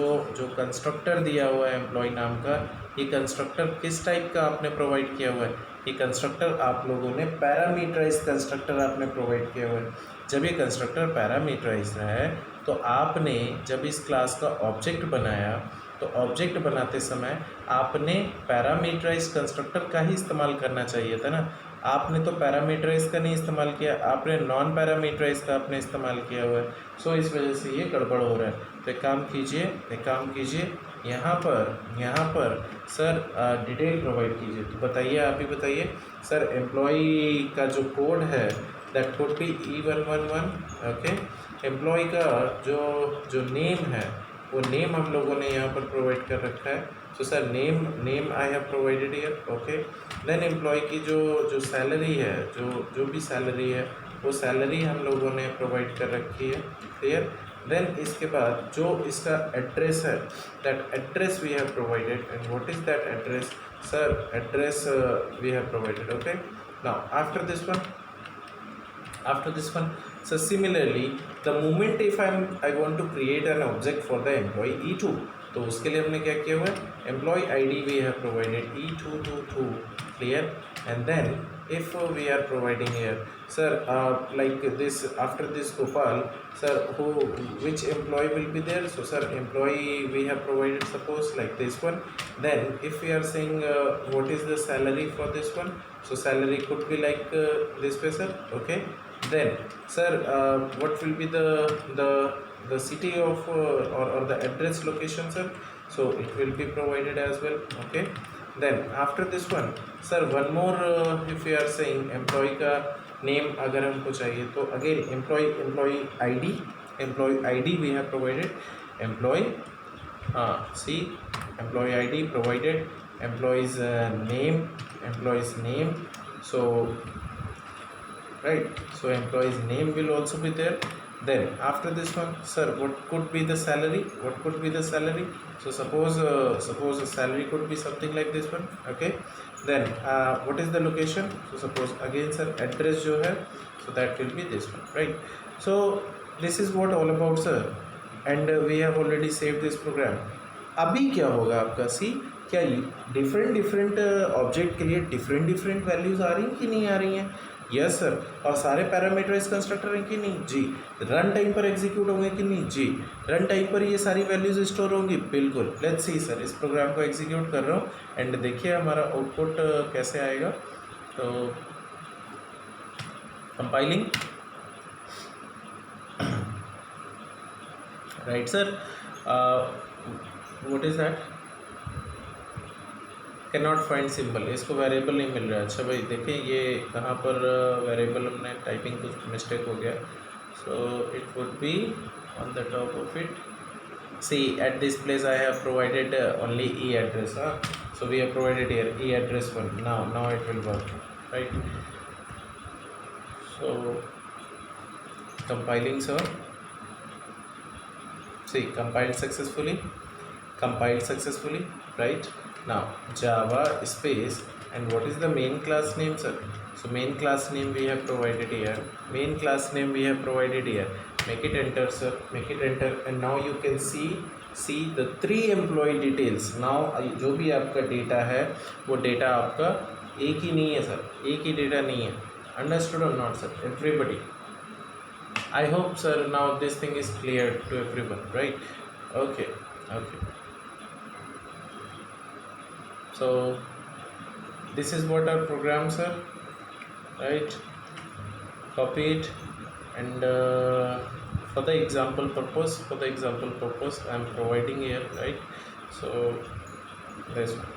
कंस्ट्रक्टर दिया हुआ है एम्प्लॉय नाम का, ये कंस्ट्रक्टर किस टाइप का आपने प्रोवाइड किया हुआ है? ये कंस्ट्रक्टर आप लोगों ने पैरामीटराइज कंस्ट्रक्टर आपने प्रोवाइड किया हुआ है। जब ये कंस्ट्रक्टर पैरामीटराइज है तो आपने जब इस क्लास का ऑब्जेक्ट बनाया तो ऑब्जेक्ट बनाते समय आपने पैरामीटराइज कंस्ट्रक्टर का ही इस्तेमाल करना चाहिए था ना। आपने तो पैरामीटराइज का नहीं इस्तेमाल किया, आपने नॉन पैरामीटराइज का आपने इस्तेमाल किया हुआ है। सो इस वजह से ये गड़बड़ हो रहा है। तो एक काम कीजिए यहाँ पर सर डिटेल प्रोवाइड कीजिए। तो बताइए, आप ही बताइए सर, एम्प्लॉई का जो कोड है that code be E111, okay. Employee का जो नेम है वो नेम हम लोगों ने यहाँ पर प्रोवाइड कर रखा है। So sir name I have provided here, okay. Then employee की जो सैलरी है, जो भी सैलरी है वो सैलरी हम लोगों ने प्रोवाइड कर रखी है, क्लियर। देन इसके बाद जो इसका एड्रेस है that address we have provided. And what is that address? Sir address we have provided, okay. Now after this one, so similarly the moment if I want to create an object for the employee E2, तो उसके लिए हमने क्या किया हुआ है? employee ID we have provided E222, clear। and then if we are providing here sir like this, after this Gopal sir, which employee will be there? So sir employee we have provided, suppose like this one. Then if we are saying what is the salary for this one, so salary could be like this way sir, okay। Then sir what will be the city of or the address location sir? So it will be provided as well, okay। Then after this one sir, one more if we are saying employee का name अगर हमको चाहिए तो again employee ID we have provided, employee see employee ID provided, employee's name, so right, so employee's name will also be there. Then after this one sir, what could be the salary? So suppose the salary could be something like this one, okay। Then what is the location? So suppose again sir address जो है, so that will be this one, right। so this is what all about sir, and we have already saved this program। अभी क्या होगा आपका? सी क्या डिफरेंट ऑब्जेक्ट के लिए डिफरेंट वैल्यूज़ आ रही हैं कि नहीं आ रही हैं? Yes sir. और सारे पैरामीटराइज कंस्ट्रक्टर हैं कि नहीं? जी। रन टाइम पर एग्जीक्यूट होंगे कि नहीं? जी। रन टाइम पर ये सारी वैल्यूज स्टोर होंगी? बिल्कुल। लेट्स सी सर, इस प्रोग्राम को एग्जीक्यूट कर रहा हूँ एंड देखिए हमारा आउटपुट कैसे आएगा। तो Compiling. Right sir. uh, what is that? Cannot find symbol, इसको वेरिएबल नहीं मिल रहा है। अच्छा भाई देखिए ये कहाँ पर वेरिएबल हमने टाइपिंग कुछ मिस्टेक हो गया, so it would be on the top of it. See at this place I have provided only e address, so we have provided here e address one. Now it will work, right? So compiling, sir. See, compiled successfully, right? Now java space, and what is the main class name, sir? So main class name we have provided here, make it enter, sir, make it enter, and now you can see the 3 employee details. now जो भी आपका डेटा है वो डेटा आपका एक ही नहीं है सर, एक ही डेटा नहीं है। अंडरस्टूड और not sir everybody? I hope sir now this thing is clear to everyone, right? Okay. So this is what our programs are, right? Copy it, and for the example purpose I am providing here, right? So this one.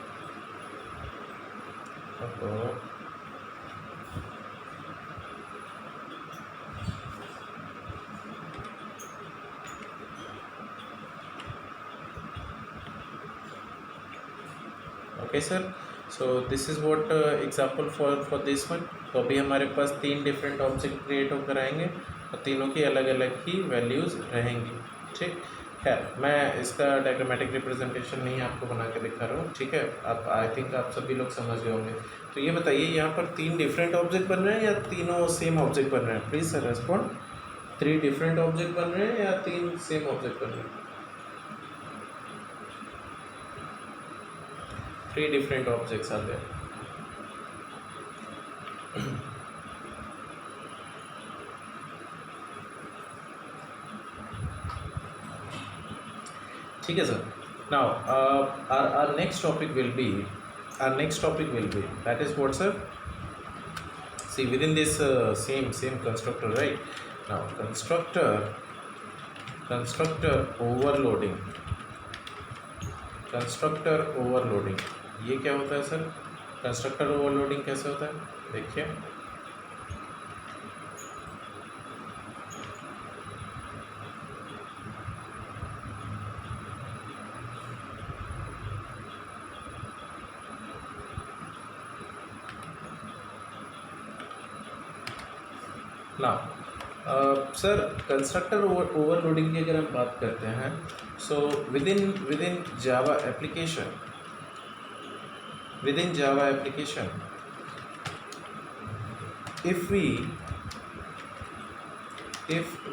Okay sir, so this is what example for this one. तो अभी हमारे पास 3 डिफरेंट ऑब्जेक्ट क्रिएट होकर आएंगे और तीनों की अलग अलग ही वैल्यूज़ रहेंगी, ठीक। खैर मैं इसका डायग्रामेटिक रिप्रेजेंटेशन नहीं आपको बना के दिखा रहा हूँ, ठीक है। आप आई थिंक आप सभी लोग समझ गए होंगे। तो ये बताइए यहाँ पर 3 डिफरेंट ऑब्जेक्ट बन रहे हैं या तीनों सेम ऑब्जेक्ट बन रहे हैं? Please sir respond. 3 different object बन रहे हैं या 3 सेम ऑब्जेक्ट बन रहे हैं? 3 different objects are there. ठीक है sir. Now our next topic will be that is what, sir? See, within this same constructor, right? Now constructor overloading, ये क्या होता है सर? कंस्ट्रक्टर ओवरलोडिंग कैसे होता है देखिए। नाउ सर कंस्ट्रक्टर ओवरलोडिंग की अगर हम बात करते हैं, सो within Java application, if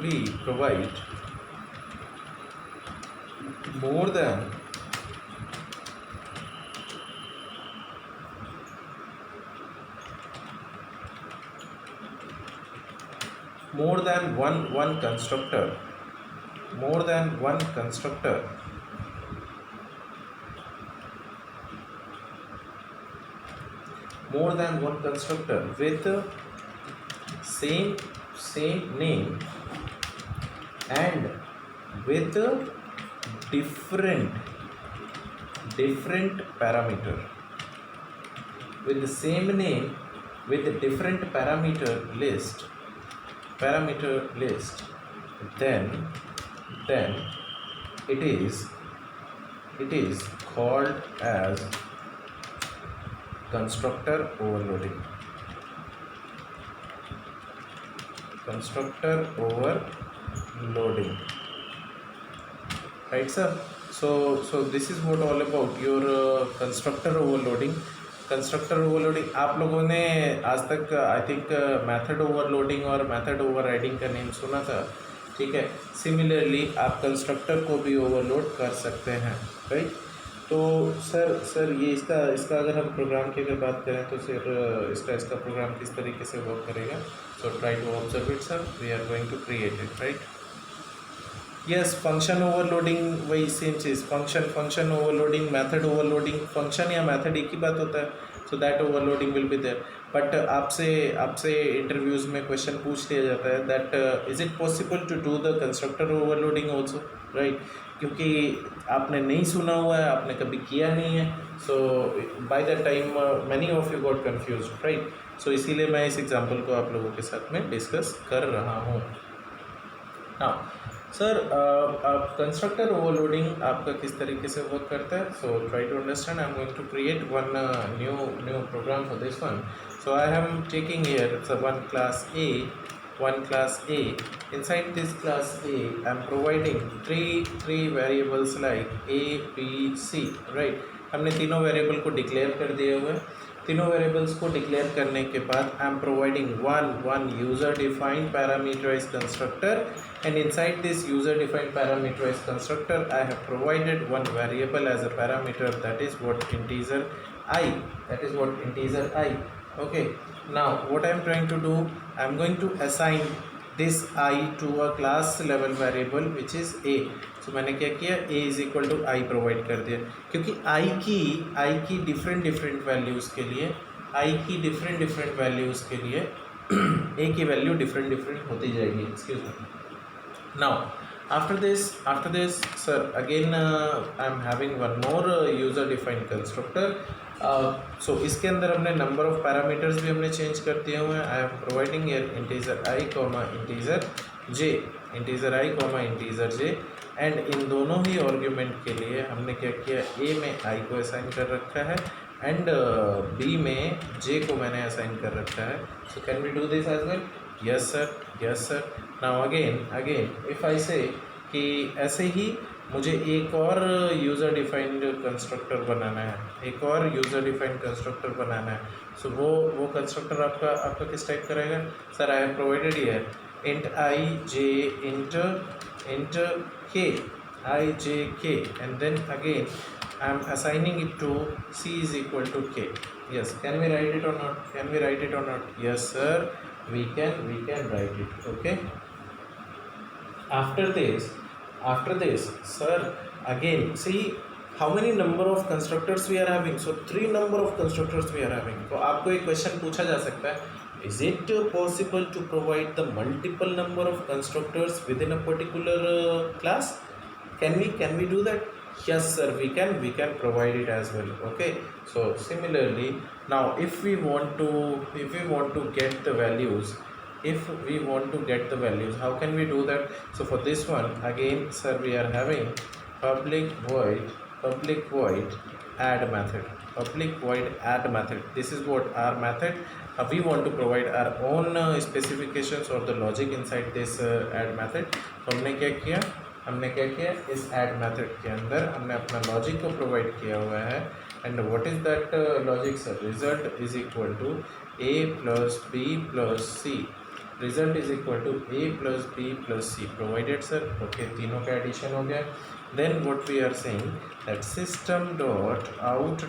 we provide more than one constructor with same name and with different parameter, with the same name with different parameter list, then it is called as constructor overloading. Right sir? So this is what all about your constructor overloading. आप लोगों ने आज तक आई थिंक मेथड ओवरलोडिंग और मेथड ओवरराइडिंग का नेम सुना था, ठीक है। सिमिलरली आप कंस्ट्रक्टर को भी ओवरलोड कर सकते हैं, राइट। तो सर ये इसका अगर हम प्रोग्राम की अगर बात करें तो सर इसका प्रोग्राम किस तरीके से वर्क करेगा? So try to observe it sir, we are going to create it, right. Yes, function overloading वही सेम चीज़, function overloading, method overloading, function या मेथड एक ही बात होता है, so that overloading will be there. But आपसे आपसे इंटरव्यूज़ में क्वेश्चन पूछ लिया जाता है that is it possible to do the constructor overloading also, right? क्योंकि आपने नहीं सुना हुआ है, आपने कभी किया नहीं है, so by the time many of you got confuse, right? सो इसीलिए मैं इस एग्जाम्पल को आप लोगों के साथ में डिस्कस कर रहा हूँ। हाँ सर, कंस्ट्रक्टर ओवरलोडिंग आपका किस तरीके से वर्क करता है? So try to understand. I am going to create one new program for this one. So I am taking here one class A. Inside this class A, I am providing three variables like A, B, C, right? हमने तीनों वेरिएबल को डिक्लेयर कर दिए हुए हैं. तीनों वेरिएबल्स को डिक्लेयर करने के बाद I am providing one user defined parameterise constructor, and inside this user defined parameterized constructor I have provided one variable as a parameter, that is what integer I. Okay, now what I am trying to do, I am going to assign this I to a class level variable which is A. So मैंने क्या किया, A is equal to I provide कर दिया, क्योंकि I की डिफरेंट वैल्यूज़ के लिए A की वैल्यू डिफरेंट होती जाएगी. Excuse me. Now after this sir, again I am having one more user defined constructor. So इसके अंदर हमने नंबर ऑफ पैरामीटर्स भी हमने चेंज कर दिए हुए हैं. आई am providing integer i comma integer j, and in दोनों ही आर्ग्यूमेंट के लिए हमने क्या किया, a में i को असाइन कर रखा है एंड b में j को मैंने असाइन कर रखा है. So can we do this as well? Yes sir. Now again if I say कि ऐसे ही मुझे एक और यूज़र डिफाइंड कंस्ट्रक्टर बनाना है, सो वो कंस्ट्रक्टर आपका किस टाइप का रहेगा? Sir I have provided here int I J int K and then again I am assigning it to c is equal to k. Yes, can we write it or not? Yes sir, we can write it. Okay, after this sir, again see how many number of constructors we are having. So 3 number of constructors we are having. तो आपको एक क्वेश्चन पूछा जा सकता है, is it possible to provide the multiple number of constructors within a particular class? Can we do that? Yes sir, we can provide it as well. Okay, so similarly now if we want to get the values, how can we do that? So for this one again sir, we are having public void add method. This is what our method. We want to provide our own specifications or the logic inside this add method. तो हमने क्या किया इस ऐड मेथड के अंदर हमने अपना लॉजिक को प्रोवाइड किया हुआ है. And what is that logic sir? Result is equal to a plus b plus c. Provided sir. Okay, तीनों का एडिशन हो गया. Then what we are saying that system dot out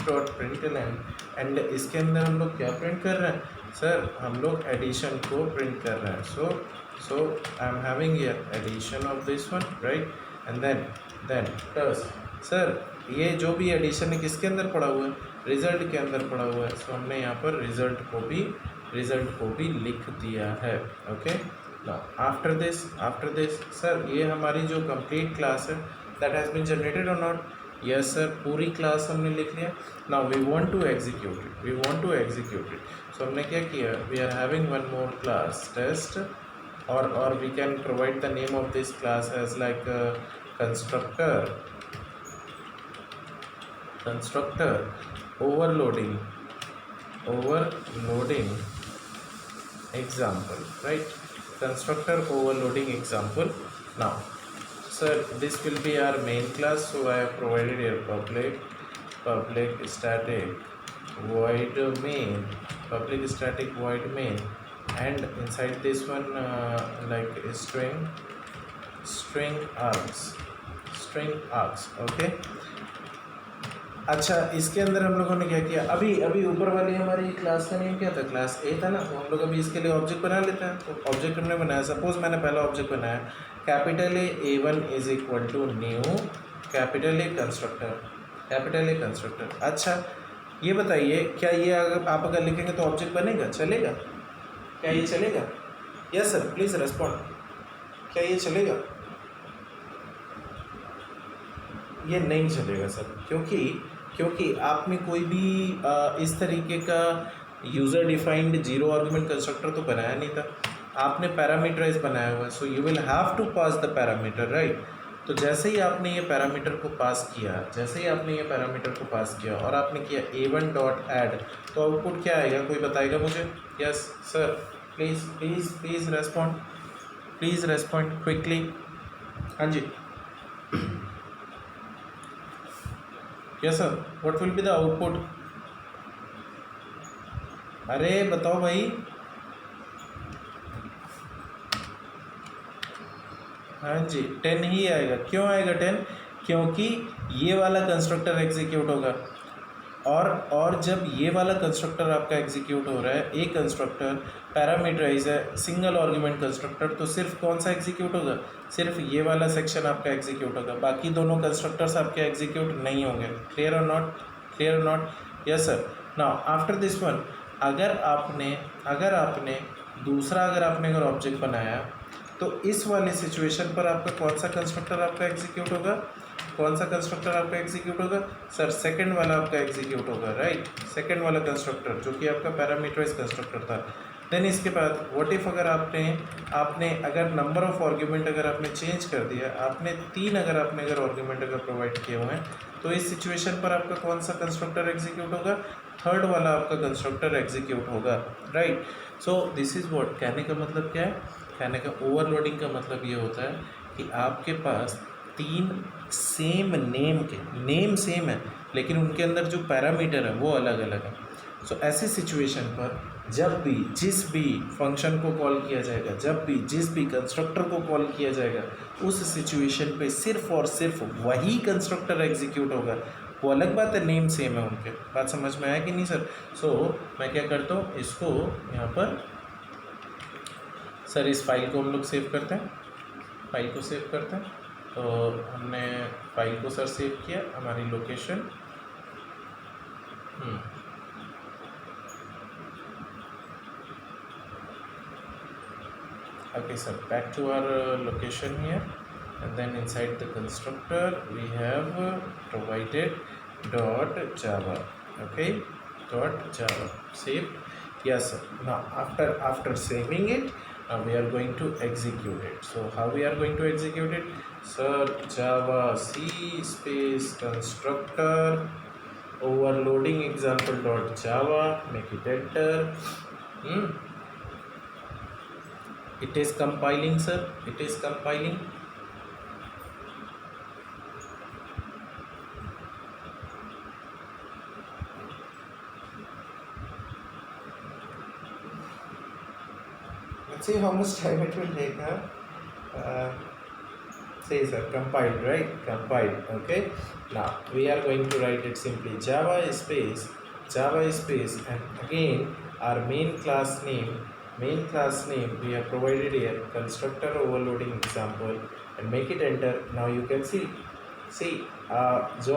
dot println and इसके अंदर हम लोग क्या प्रिंट कर रहे हैं? सर हम लोग एडिशन को प्रिंट कर रहे हैं. So I am having here addition of this one, right? And then plus sir ये जो भी एडिशन है किसके अंदर पड़ा हुआ है? रिज़ल्ट के अंदर पड़ा हुआ है. सो हमने यहाँ पर रिज़ल्ट को भी लिख दिया है. Okay, now after this sir ये हमारी जो कंप्लीट क्लास है दैट हैज़ बीन जनरेटेड और नॉट? यस सर, पूरी क्लास हमने लिख लिया. Now we want to execute it. So हमने क्या किया, we are having one more class test, और we can provide the name of this class as like constructor overloading example, right? Constructor overloading example. Now sir, this will be our main class, so I have provided here public static void main, and inside this one like string args. Okay, अच्छा, इसके अंदर हम लोगों ने क्या किया, अभी ऊपर वाली हमारी क्लास का नेम क्या था? क्लास ए था ना. तो हम लोग अभी इसके लिए ऑब्जेक्ट बना लेते हैं. तो ऑब्जेक्ट हमने बनाया, सपोज मैंने पहला ऑब्जेक्ट बनाया capital A1 is equal to new capital A constructor, capital A constructor. अच्छा ये बताइए, क्या ये अगर आप अगर लिखेंगे तो ऑब्जेक्ट बनेगा, चलेगा? क्या ये चलेगा? Yes sir, please respond. क्या ये चलेगा? ये नहीं चलेगा सर, क्योंकि आपने कोई भी इस तरीके का user defined zero argument constructor तो बनाया नहीं था, आपने पैरामीटराइज बनाया हुआ है। So you will have to pass the parameter, right? तो जैसे ही आपने ये पैरामीटर को पास किया, और आपने किया a1 डॉट ऐड, तो आउटपुट क्या आएगा, कोई बताएगा मुझे? Yes sir, please respond quickly. हाँ जी, yes sir, what will be the output? अरे बताओ भाई। हाँ जी, 10 ही आएगा। क्यों आएगा 10? क्योंकि ये वाला कंस्ट्रक्टर एग्जीक्यूट होगा, और जब ये वाला कंस्ट्रक्टर आपका एग्जीक्यूट हो रहा है, एक कंस्ट्रक्टर पैरामीटराइज है, सिंगल आर्गुमेंट कंस्ट्रक्टर, तो सिर्फ कौन सा एग्जीक्यूट होगा? सिर्फ ये वाला सेक्शन आपका एग्जीक्यूट होगा, बाकी दोनों कंस्ट्रक्टर्स आपके एग्जीक्यूट नहीं होंगे। क्लियर और not? Yes sir. Now after this one, अगर आपने दूसरा अगर ऑब्जेक्ट बनाया, तो इस वाले सिचुएशन पर आपका कौन सा कंस्ट्रक्टर आपका एग्जीक्यूट होगा? सर सेकंड वाला आपका एग्जीक्यूट होगा, राइट? सेकंड वाला कंस्ट्रक्टर जो कि आपका पैरामीटराइज कंस्ट्रक्टर था। देन इसके बाद व्हाट इफ अगर आपने अगर नंबर ऑफ आर्गुमेंट अगर आपने चेंज कर दिया, आपने 3 अगर आर्गुमेंट अगर प्रोवाइड किए हुए हैं, तो इस सिचुएशन पर आपका कौन सा कंस्ट्रक्टर एग्जीक्यूट होगा? थर्ड वाला आपका कंस्ट्रक्टर एग्जीक्यूट होगा, right? So this is what, कहने का मतलब क्या है? कहने का ओवरलोडिंग का मतलब ये होता है कि आपके पास 3 सेम नेम सेम है, लेकिन उनके अंदर जो पैरामीटर है वो अलग अलग है। सो ऐसी सिचुएशन पर जब भी जिस भी फंक्शन को कॉल किया जाएगा, जब भी जिस भी कंस्ट्रक्टर को कॉल किया जाएगा, उस सिचुएशन पे सिर्फ और सिर्फ वही कंस्ट्रक्टर एग्जीक्यूट होगा। वो अलग बात है, नेम सेम है उनके। बात समझ में आया कि नहीं सर? सो मैं क्या करता हूँ, इसको यहाँ पर सर, इस फाइल को हम लोग सेव करते हैं, तो हमने फाइल को सर सेव किया, हमारी location okay sir, back to our location here, and then inside the constructor we have provided .java. Okay, .java save. Yes sir. Now after saving it, we are going to execute it. So how we are going to execute it? Sir, java c space constructor overloading example.java, make it enter. It is compiling sir, it is compiling. Let's see how much time it will take. Say sir, compiled, right? Compiled. Okay, now we are going to write it simply java space, and again our main class name we have provided here, constructor overloading example, and make it enter. Now you can see जो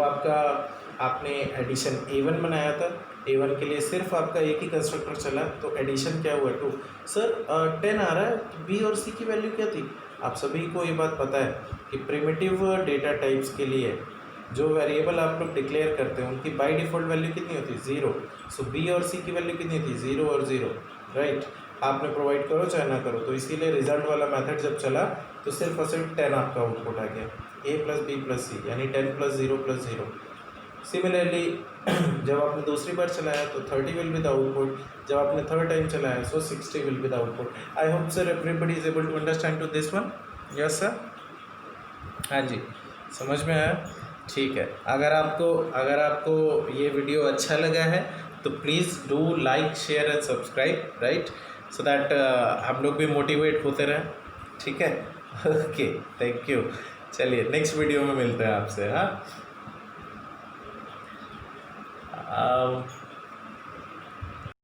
आपने एडिशन A1 बनाया था, A1 के लिए सिर्फ आपका एक ही कंस्ट्रक्टर चला, तो एडिशन क्या हुआ? 2 सर। 10 आ रहा है, B और C की वैल्यू क्या थी? आप सभी को ये बात पता है कि प्रिमिटिव डेटा टाइप्स के लिए जो वेरिएबल आप लोग डिक्लेयर करते हैं उनकी बाय डिफ़ॉल्ट वैल्यू कितनी होती है? 0। सो B और C की वैल्यू कितनी थी? 0 और 0, राइट? आपने प्रोवाइड करो चाहे ना करो, तो इसीलिए रिजल्ट वाला मेथड जब चला तो सिर्फ और सिर्फ 10 आपका आउटपुट आ गया, A + B + C, यानी 10 + 0 + 0। सिमिलरली जब आपने दूसरी बार चलाया तो 30 विल बी द आउटपुट, जब आपने थर्ड टाइम चलाया so 60 will be the output. I hope sir everybody is able to understand to this one. Yes sir, हाँ जी, समझ में आया? ठीक है। अगर आपको ये वीडियो अच्छा लगा है तो please do like, share and subscribe, right? So that हम लोग भी मोटिवेट होते रहें, ठीक है? Okay, thank you. चलिए नेक्स्ट वीडियो में मिलते हैं आपसे। हाँ,